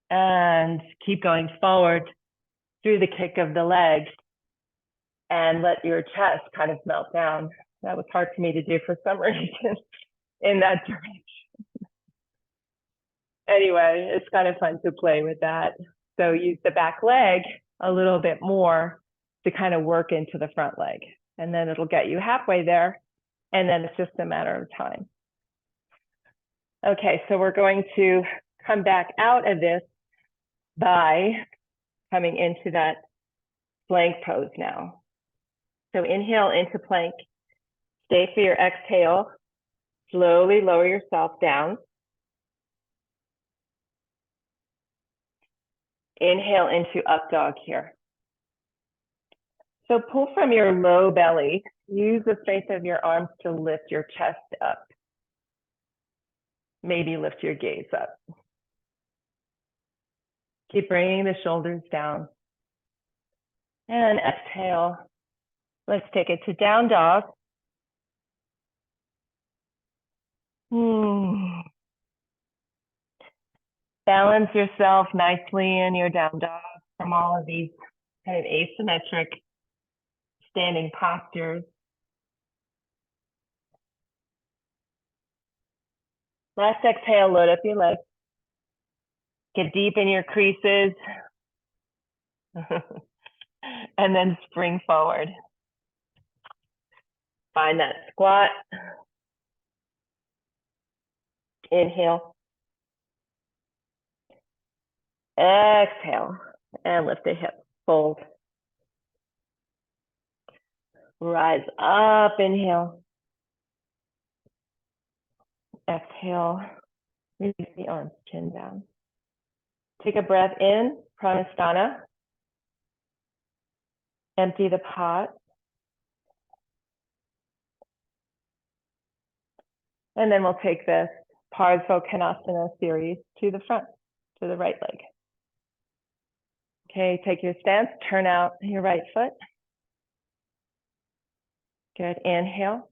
and keep going forward through the kick of the leg and let your chest kind of melt down. That was hard for me to do for some reason in that direction. Anyway, it's kind of fun to play with that. So use the back leg a little bit more to kind of work into the front leg. And then it'll get you halfway there. And then it's just a matter of time. Okay, so we're going to come back out of this by coming into that plank pose now. So inhale into plank. Stay for your exhale. Slowly lower yourself down. Inhale into up dog here. So pull from your low belly. Use the strength of your arms to lift your chest up. Maybe lift your gaze up. Keep bringing the shoulders down. And exhale. Let's take it to down dog. Balance yourself nicely in your down dog from all of these kind of asymmetric standing postures. Last exhale, load up your legs. Get deep in your creases. And then spring forward. Find that squat. Inhale. Exhale. And lift the hips. Fold. Rise up. Inhale. Exhale. Release the arms, chin down. Take a breath in, pranasthana. Empty the pot. And then we'll take this Parsva series to the front, to the right leg. Okay, take your stance, turn out your right foot. Good, inhale.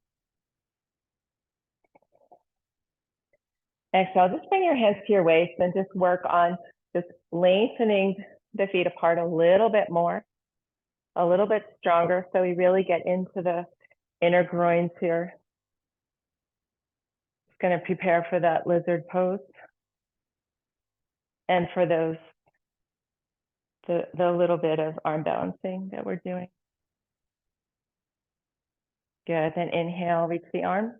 Exhale, just bring your hands to your waist and just work on just lengthening the feet apart a little bit more, a little bit stronger, so we really get into the inner groins here. Just going to prepare for that lizard pose. And for those, the little bit of arm balancing that we're doing. Good, then inhale, reach the arm.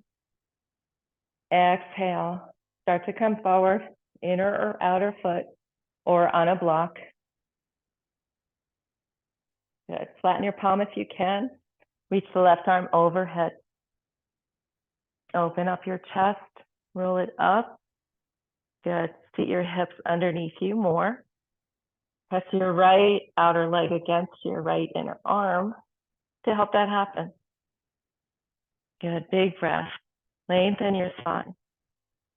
Exhale, start to come forward, inner or outer foot, or on a block. Good, flatten your palm if you can. Reach the left arm overhead. Open up your chest, roll it up. Good, seat your hips underneath you more. Press your right outer leg against your right inner arm to help that happen. Good, big breath. Lengthen your spine.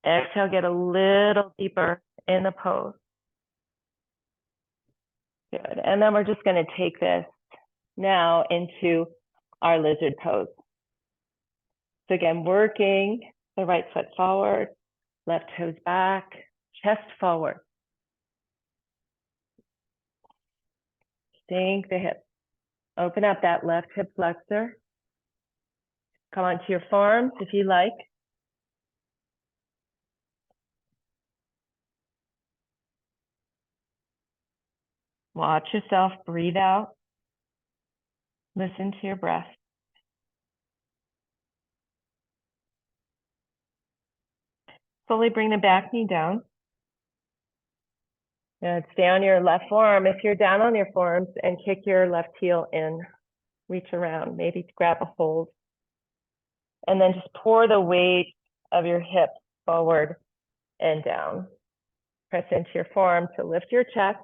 Exhale, get a little deeper in the pose. Good, and then we're just going to take this now into our lizard pose. So again, working the right foot forward, left toes back, chest forward. Sink the hips. Open up that left hip flexor. Come onto your forearms if you like. Watch yourself, breathe out. Listen to your breath. Slowly bring the back knee down. And stay on your left forearm. If you're down on your forearms, and kick your left heel in. Reach around, maybe grab a hold. And then just pour the weight of your hips forward and down. Press into your forearm to lift your chest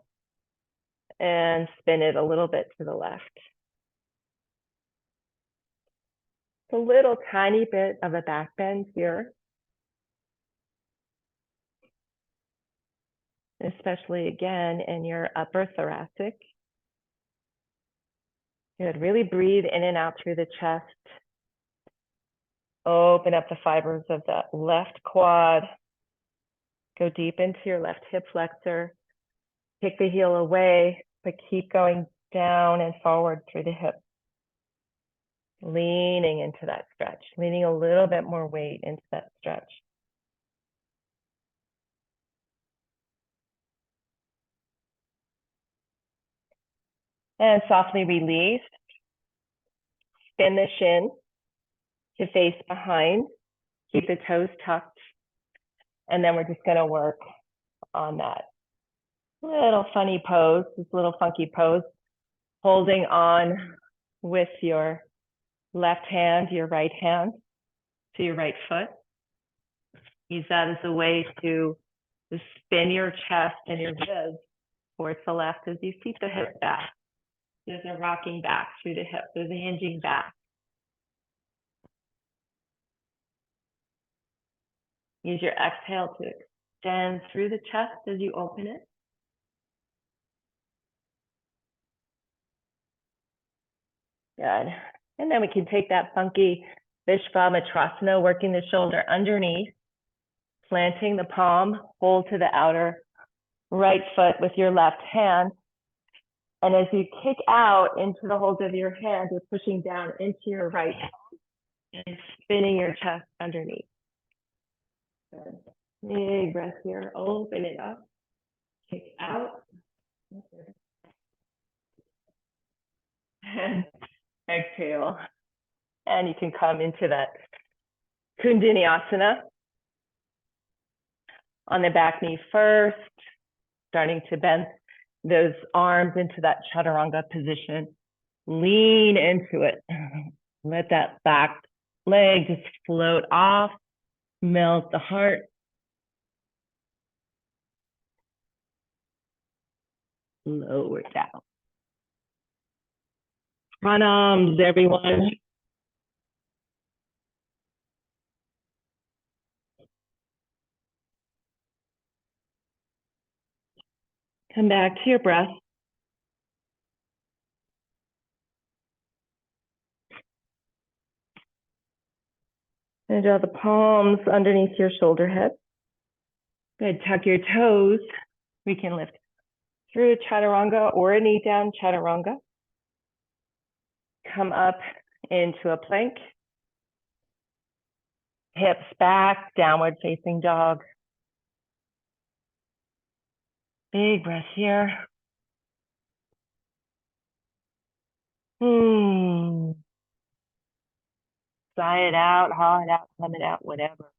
and spin it a little bit to the left. It's a little tiny bit of a back bend here. Especially again in your upper thoracic. Good, really breathe in and out through the chest. Open up the fibers of that left quad. Go deep into your left hip flexor. Kick the heel away, but keep going down and forward through the hip. Leaning into that stretch, leaning a little bit more weight into that stretch. And softly release. Spin the shin to face behind. Keep the toes tucked. And then we're just going to work on that little funny pose, this little funky pose, holding on with your left hand, your right hand to your right foot. Use that as a way to spin your chest and your ribs towards the left as you seat the hip back. There's a rocking back through the hip. There's a hinging back. Use your exhale to extend through the chest as you open it. Good. And then we can take that funky Vishvamitrasana, working the shoulder underneath, planting the palm, hold to the outer right foot with your left hand. And as you kick out into the hold of your hand, you're pushing down into your right palm and spinning your chest underneath. Good. Big breath here. Open it up. Kick out. And exhale. And you can come into that Kundalini on the back knee first, starting to bend those arms into that chaturanga position. Lean into it. Let that back leg just float off, melt the heart. Lower it down. Pranams, everyone. Come back to your breath. And draw the palms underneath your shoulder head. Good. Tuck your toes. We can lift through chaturanga or a knee down chaturanga. Come up into a plank. Hips back, downward facing dog. Big breath here. Sigh it out, haw it out, come it out, whatever.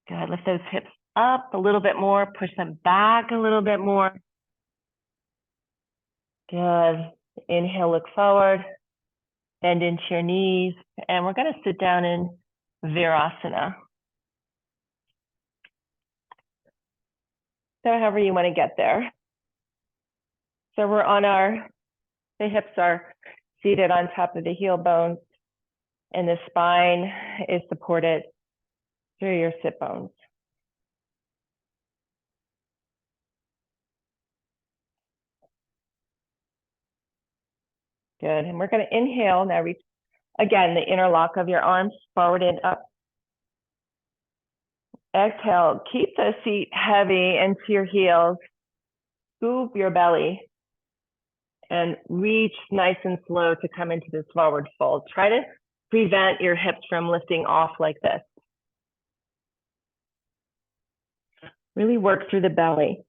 Good. Lift those hips up a little bit more. Push them back a little bit more. Good. Inhale, look forward. Bend into your knees. And we're going to sit down in Virasana. So however you want to get there. So we're on the hips are seated on top of the heel bones, and the spine is supported through your sit bones. Good. And we're going to inhale. Now reach, again, the interlock of your arms forward and up. Exhale. Keep the seat heavy into your heels. Scoop your belly. And reach nice and slow to come into this forward fold. Try to prevent your hips from lifting off like this. Really work through the belly.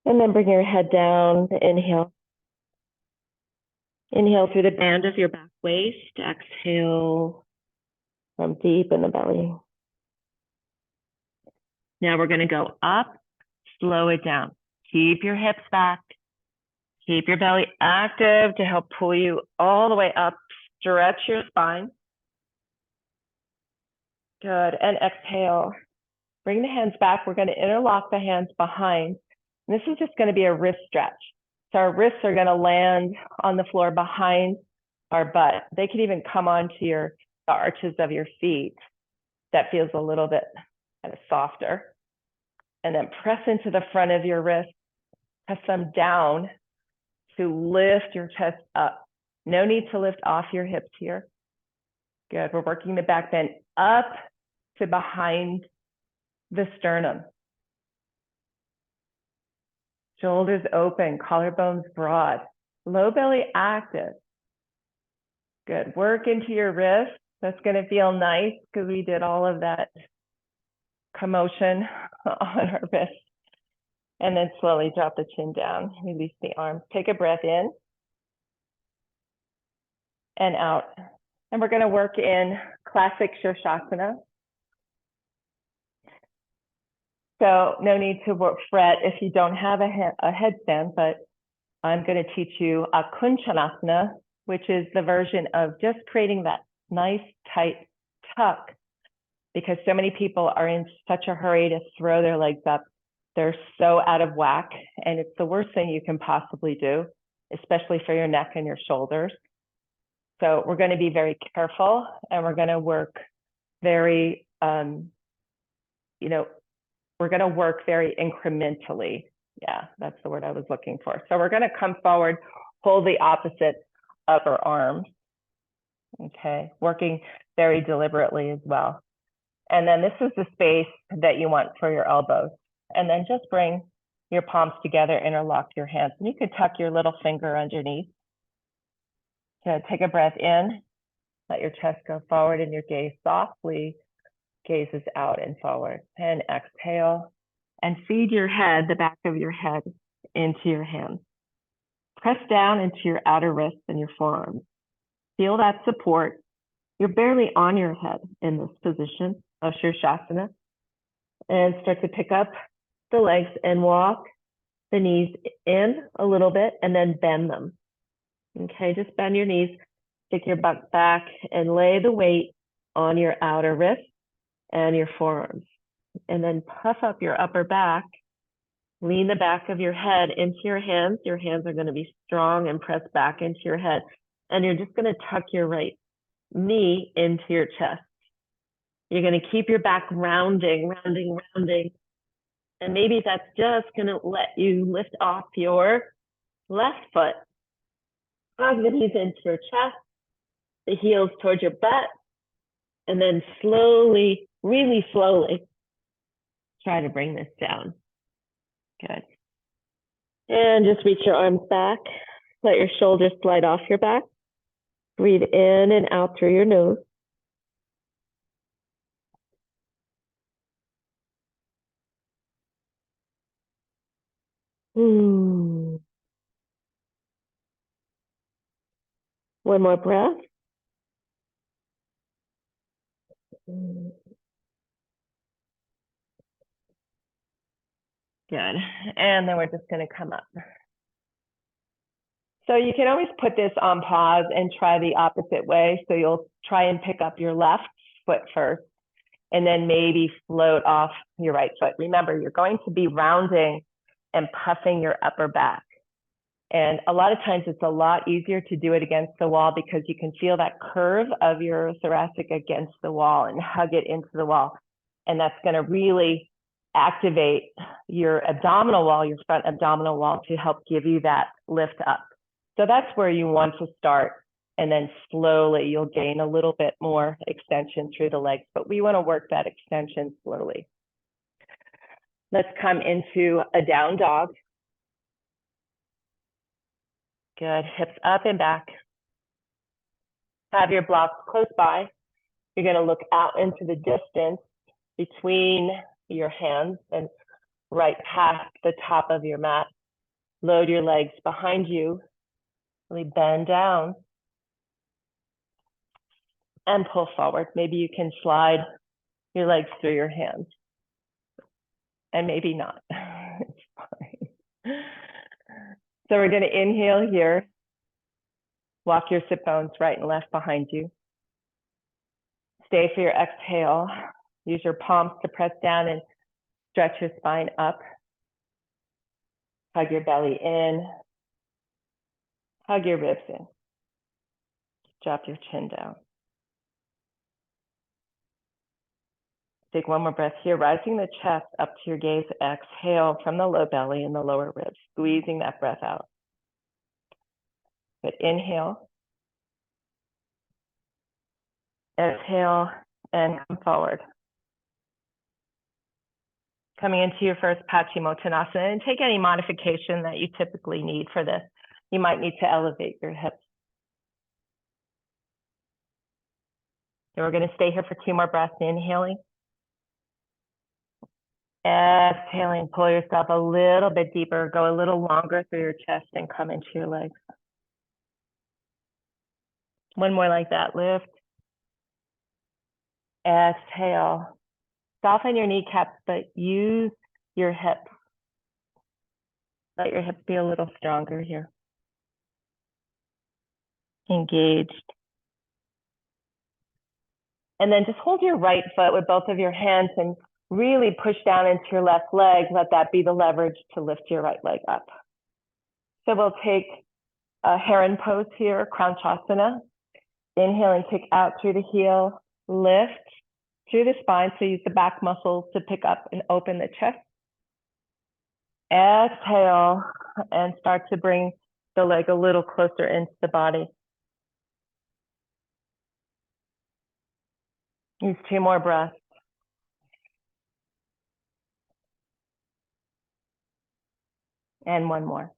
And then bring your head down. Inhale. Inhale through the band of your back waist. Exhale from deep in the belly. Now we're going to go up. Slow it down. Keep your hips back. Keep your belly active to help pull you all the way up. Stretch your spine. Good. And exhale. Bring the hands back. We're going to interlock the hands behind. And this is just going to be a wrist stretch. So our wrists are going to land on the floor behind our butt. They could even come onto the arches of your feet. That feels a little bit kind of softer. And then press into the front of your wrist. Press them down to lift your chest up. No need to lift off your hips here. Good. We're working the back bend up to behind the sternum. Shoulders open, collarbones broad, low belly active. Good. Work into your wrist. That's going to feel nice because we did all of that commotion on our wrist. And then slowly drop the chin down, release the arms. Take a breath in and out. And we're gonna work in classic Shirshasana. So no need to fret if you don't have a headstand, but I'm gonna teach you a Kunchanasana, which is the version of just creating that nice tight tuck, because so many people are in such a hurry to throw their legs up. They're so out of whack, and it's the worst thing you can possibly do, especially for your neck and your shoulders. So we're going to be very careful, and we're going to work very, we're going to work very incrementally. Yeah, that's the word I was looking for. So we're going to come forward, hold the opposite upper arm. Okay, working very deliberately as well. And then this is the space that you want for your elbows. And then just bring your palms together, interlock your hands. And you could tuck your little finger underneath. So take a breath in, let your chest go forward and your gaze softly gazes out and forward. And exhale and feed your head, the back of your head, into your hands. Press down into your outer wrists and your forearms. Feel that support. You're barely on your head in this position of Shirshasana. And start to pick up the legs and walk the knees in a little bit and then bend them. Okay, just bend your knees, stick your butt back and lay the weight on your outer wrist and your forearms. And then puff up your upper back, lean the back of your head into your hands. Your hands are going to be strong and press back into your head. And you're just going to tuck your right knee into your chest. You're going to keep your back rounding. And maybe that's just going to let you lift off your left foot. Hug the knees into your chest, the heels towards your butt, and then slowly, really slowly, try to bring this down. Good. And just reach your arms back. Let your shoulders slide off your back. Breathe in and out through your nose. One more breath. Good. And then we're just going to come up. So you can always put this on pause and try the opposite way. So you'll try and pick up your left foot first, and then maybe float off your right foot. Remember, you're going to be rounding and puffing your upper back. And a lot of times it's a lot easier to do it against the wall because you can feel that curve of your thoracic against the wall and hug it into the wall. And that's going to really activate your abdominal wall, your front abdominal wall, to help give you that lift up. So that's where you want to start. And then slowly you'll gain a little bit more extension through the legs, but we want to work that extension slowly. Let's come into a down dog. Good, hips up and back. Have your blocks close by. You're going to look out into the distance between your hands and right past the top of your mat. Load your legs behind you. Really bend down and pull forward. Maybe you can slide your legs through your hands. And maybe not. It's fine. So we're going to inhale here. Walk your sit bones right and left behind you. Stay for your exhale. Use your palms to press down and stretch your spine up. Hug your belly in. Hug your ribs in. Drop your chin down. Take one more breath here, rising the chest up to your gaze. Exhale from the low belly and the lower ribs, squeezing that breath out. Good. Inhale. Exhale and come forward. Coming into your first Paschimottanasana, and take any modification that you typically need for this. You might need to elevate your hips. And we're going to stay here for 2 more breaths, inhaling Exhaling, pull yourself a little bit deeper, go a little longer through your chest and come into your legs. One more like that, lift. Exhale. Soften your kneecaps, but use your hips. Let your hips be a little stronger here. Engaged. And then just hold your right foot with both of your hands and really push down into your left leg. Let that be the leverage to lift your right leg up. So we'll take a heron pose here, Kranchasana. Inhale and kick out through the heel, lift through the spine. So use the back muscles to pick up and open the chest. Exhale and start to bring the leg a little closer into the body. Use 2 more breaths. And 1 more.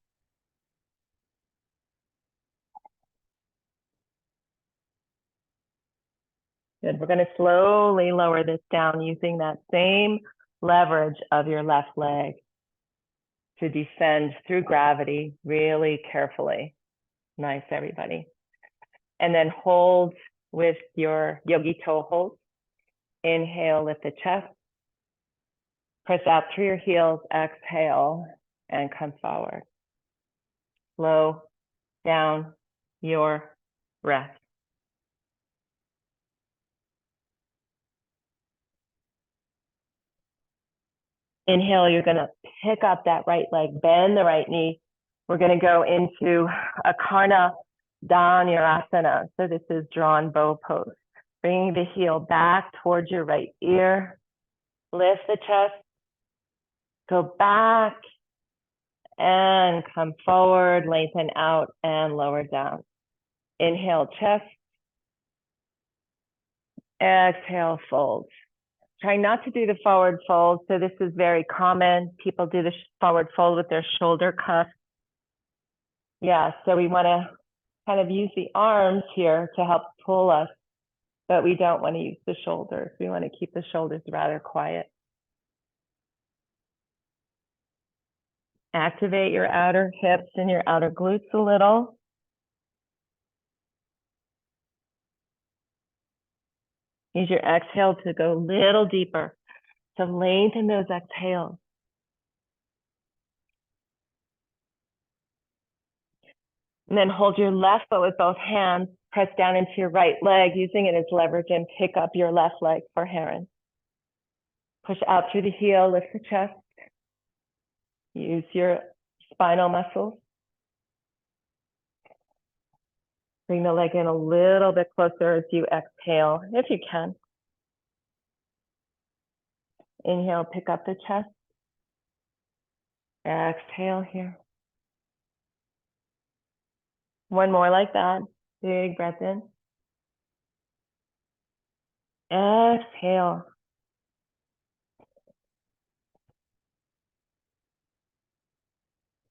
Good. We're going to slowly lower this down using that same leverage of your left leg to descend through gravity really carefully. Nice, everybody. And then hold with your yogi toe hold. Inhale, lift the chest. Press out through your heels, exhale, and come forward. Slow down your breath. Inhale, you're going to pick up that right leg, bend the right knee. We're going to go into a Karna Dhanurasana. So this is drawn bow pose. Bringing the heel back towards your right ear. Lift the chest. Go back and come forward, lengthen out and lower down. Inhale, chest. Exhale, fold. Try not to do the forward fold. So this is very common. People do the forward fold with their shoulder cuff. Yeah, so we want to kind of use the arms here to help pull us, but we don't want to use the shoulders. We want to keep the shoulders rather quiet. Activate your outer hips and your outer glutes a little. Use your exhale to go a little deeper, to lengthen those exhales. And then hold your left foot with both hands, press down into your right leg, using it as leverage, and pick up your left leg for heron. Push out through the heel, lift the chest. Use your spinal muscles. Bring the leg in a little bit closer as you exhale, if you can. Inhale, pick up the chest. Exhale here. 1 more like that. Big breath in. Exhale.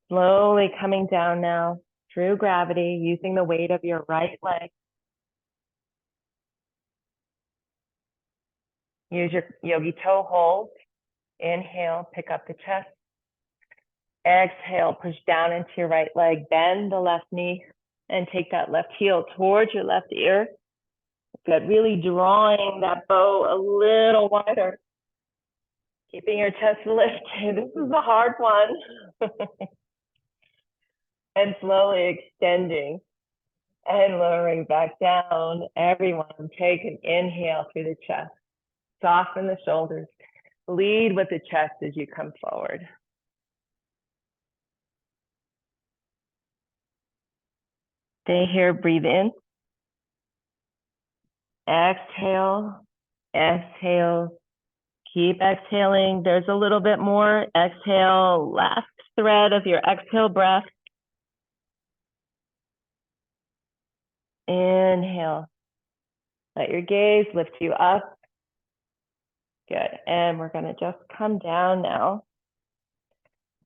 Slowly coming down now through gravity, using the weight of your right leg. Use your yogi toe hold. Inhale, pick up the chest. Exhale, push down into your right leg, bend the left knee, and take that left heel towards your left ear. Good, really drawing that bow a little wider. Keeping your chest lifted. This is a hard one. And slowly extending and lowering back down. Everyone, take an inhale through the chest. Soften the shoulders. Lead with the chest as you come forward. Stay here, breathe in. Exhale, exhale. Keep exhaling. There's a little bit more. Exhale, last thread of your exhale breath. Inhale. Let your gaze lift you up. Good. And we're going to just come down now.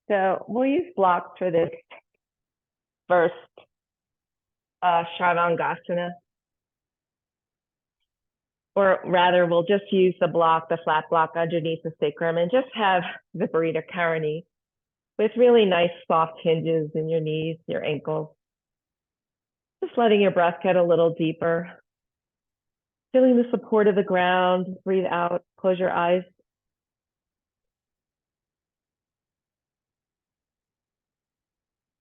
So we'll use blocks for this first Shravangasana. or rather we'll just use the block, the flat block underneath the sacrum, and just have Viparita Karani with really nice soft hinges in your knees, your ankles. Just letting your breath get a little deeper. Feeling the support of the ground. Breathe out, close your eyes.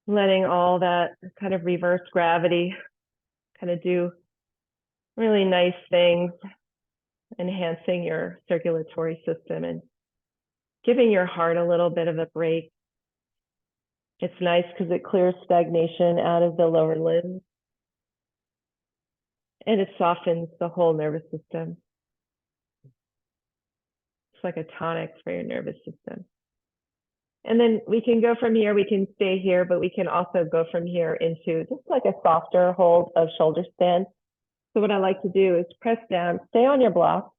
Letting all that kind of reverse gravity kind of do really nice things, enhancing your circulatory system and giving your heart a little bit of a break. It's nice because it clears stagnation out of the lower limbs and it softens the whole nervous system. It's like a tonic for your nervous system. And then we can go from here, we can stay here, but we can also go from here into just like a softer hold of shoulder stand. So what I like to do is press down, stay on your block,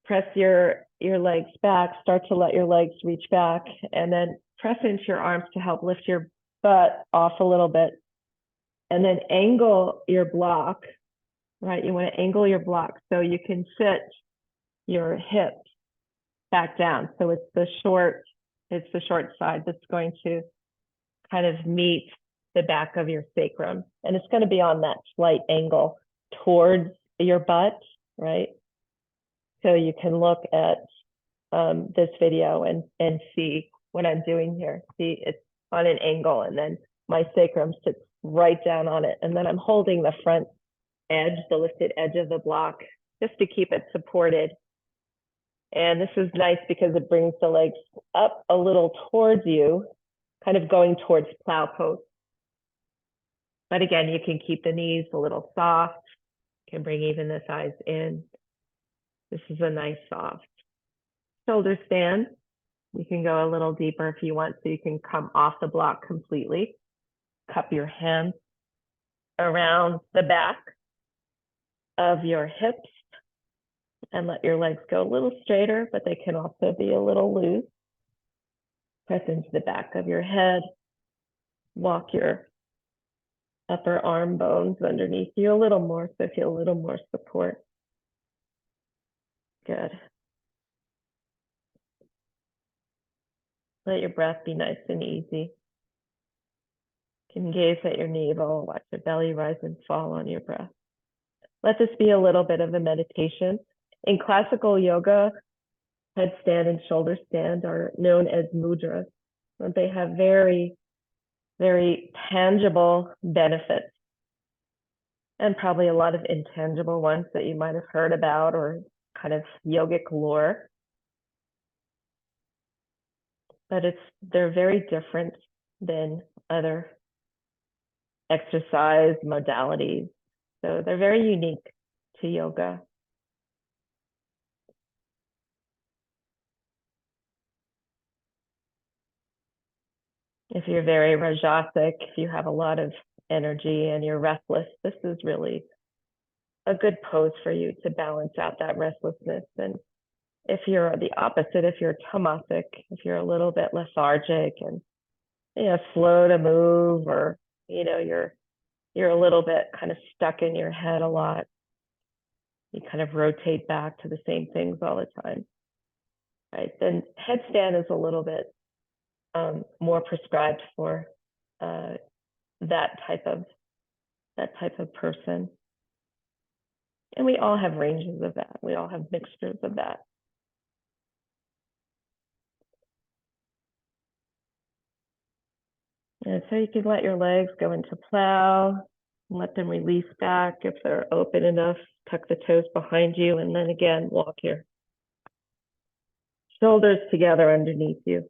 press your legs back, start to let your legs reach back, and then press into your arms to help lift your butt off a little bit. And then angle your block, right? You want to angle your block so you can sit your hips back down. So it's the short side that's going to kind of meet the back of your sacrum. And it's going to be on that slight angle towards your butt, right? So you can look at this video and see what I'm doing here. See, it's on an angle and then my sacrum sits right down on it. And then I'm holding the front edge, the lifted edge of the block, just to keep it supported. And this is nice because it brings the legs up a little towards you, kind of going towards plow pose. But again, you can keep the knees a little soft, you can bring even the thighs in. This is a nice soft shoulder stand. You can go a little deeper if you want, so you can come off the block completely. Cup your hands around the back of your hips and let your legs go a little straighter, but they can also be a little loose. Press into the back of your head. Walk your upper arm bones underneath you a little more, so feel a little more support. Good. Let your breath be nice and easy. You can gaze at your navel, watch your belly rise and fall on your breath. Let this be a little bit of a meditation. In classical yoga, headstand and shoulder stand are known as mudras. They have very, very tangible benefits and probably a lot of intangible ones that you might have heard about or kind of yogic lore. But they're very different than other exercise modalities. So they're very unique to yoga. If you're very rajasic, if you have a lot of energy and you're restless, this is really a good pose for you to balance out that restlessness. And if you're the opposite, if you're tamasic, if you're a little bit lethargic and slow to move, or you're a little bit kind of stuck in your head a lot, you kind of rotate back to the same things all the time, right? Then headstand is a little bit more prescribed for that type of person. And we all have ranges of that. We all have mixtures of that. And so you can let your legs go into plow, let them release back if they're open enough. Tuck the toes behind you, and then again, walk your shoulders together underneath you.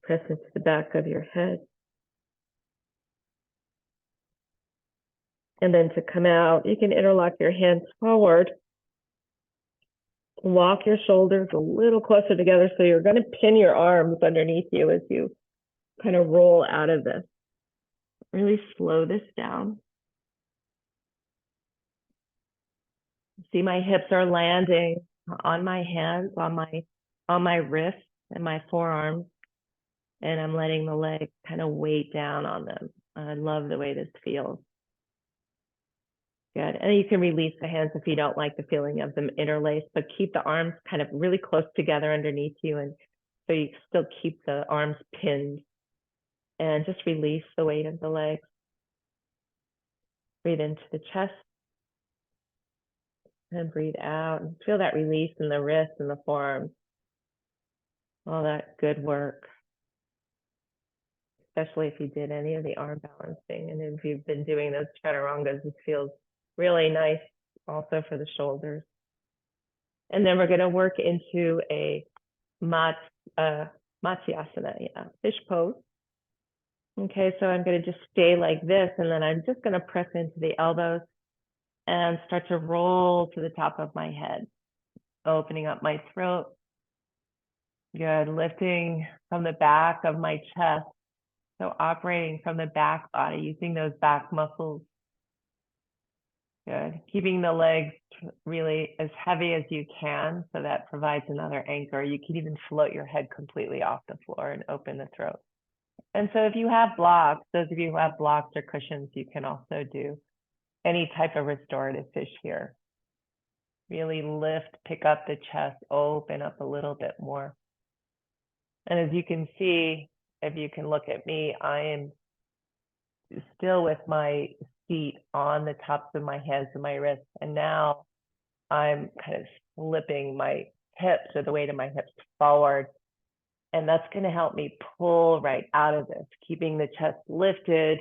Press into the back of your head. And then to come out, you can interlock your hands forward. Walk your shoulders a little closer together, so you're going to pin your arms underneath you as you kind of roll out of this. Really slow this down. See, my hips are landing on my hands, on my wrists and my forearms, and I'm letting the legs kind of weight down on them. I love the way this feels. Good. And you can release the hands if you don't like the feeling of them interlaced, but keep the arms kind of really close together underneath you. And so you still keep the arms pinned and just release the weight of the legs. Breathe into the chest and breathe out. And feel that release in the wrists and the forearms. All that good work, especially if you did any of the arm balancing. And if you've been doing those chaturangas, this feels really nice also for the shoulders. And then we're going to work into a Matsyasana, fish pose. Okay, so I'm going to just stay like this, and then I'm just going to press into the elbows and start to roll to the top of my head, opening up my throat. Good, lifting from the back of my chest. So operating from the back body, using those back muscles. Good, keeping the legs really as heavy as you can, so that provides another anchor. You can even float your head completely off the floor and open the throat. And so if you have blocks, those of you who have blocks or cushions, you can also do any type of restorative fish here. Really lift, pick up the chest, open up a little bit more. And as you can see, if you can look at me, I am still with my feet on the tops of my hands and my wrists. And now I'm kind of slipping my hips, or the weight of my hips, forward. And that's going to help me pull right out of this, keeping the chest lifted.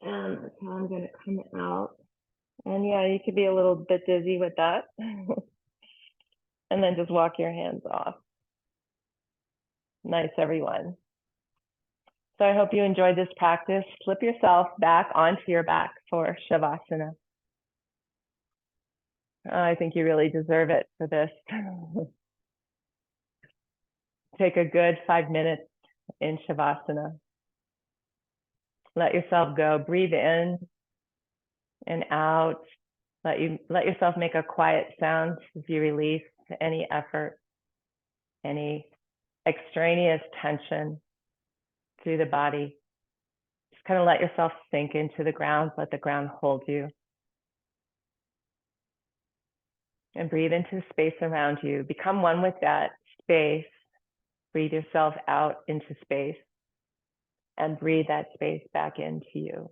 And that's how I'm going to come out. And yeah, you could be a little bit dizzy with that. And then just walk your hands off. Nice, everyone. So I hope you enjoyed this practice. Flip yourself back onto your back for Shavasana. I think you really deserve it for this. Take a good 5 minutes in Shavasana. Let yourself go. Breathe in and out. Let yourself make a quiet sound as you release any effort, any extraneous tension through the body. Just kind of let yourself sink into the ground. Let the ground hold you. And breathe into the space around you. Become one with that space. Breathe yourself out into space and breathe that space back into you.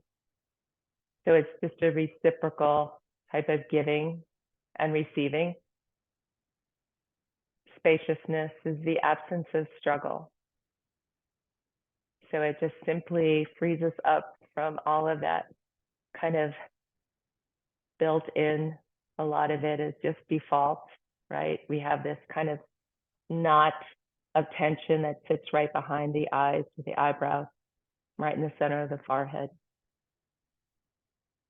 So it's just a reciprocal type of giving and receiving. Spaciousness is the absence of struggle. So it just simply frees us up from all of that kind of built in. A lot of it is just default, right? We have this kind of knot of tension that sits right behind the eyes, with the eyebrows, right in the center of the forehead.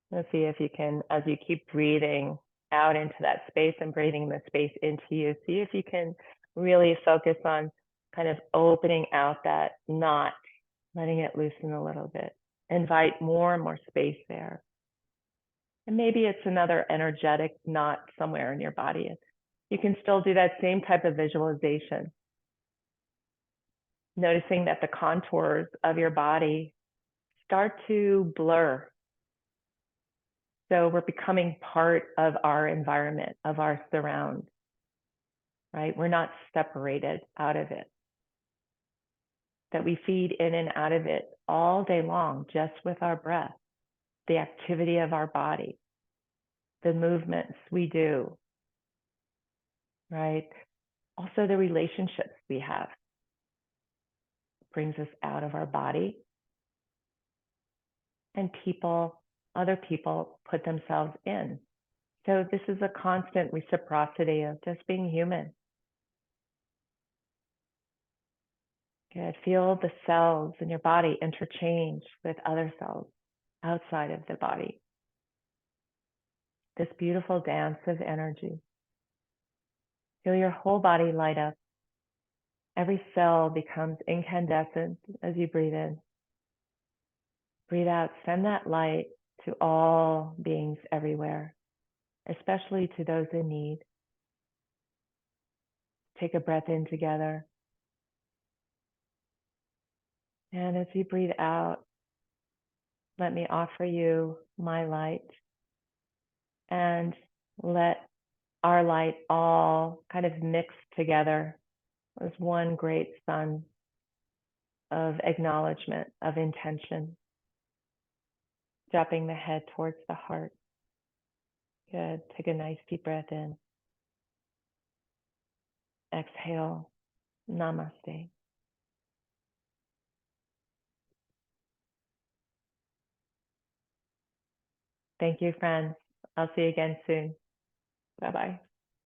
Let's see if you can, as you keep breathing out into that space and breathing the space into you, see if you can really focus on kind of opening out that knot, letting it loosen a little bit. Invite more and more space there. And maybe it's another energetic knot somewhere in your body. You can still do that same type of visualization. Noticing that the contours of your body start to blur. So we're becoming part of our environment, of our surround, right? We're not separated out of it. That we feed in and out of it all day long, just with our breath, the activity of our body, the movements we do, right? Also the relationships we have. Brings us out of our body. And other people put themselves in. So this is a constant reciprocity of just being human. Good. Feel the cells in your body interchange with other cells outside of the body. This beautiful dance of energy. Feel your whole body light up. Every cell becomes incandescent as you breathe in. Breathe out, send that light to all beings everywhere, especially to those in need. Take a breath in together. And as you breathe out, let me offer you my light and let our light all kind of mix together as one great sun of acknowledgement, of intention, dropping the head towards the heart. Good. Take a nice deep breath in. Exhale. Namaste. Thank you, friends. I'll see you again soon. Bye-bye.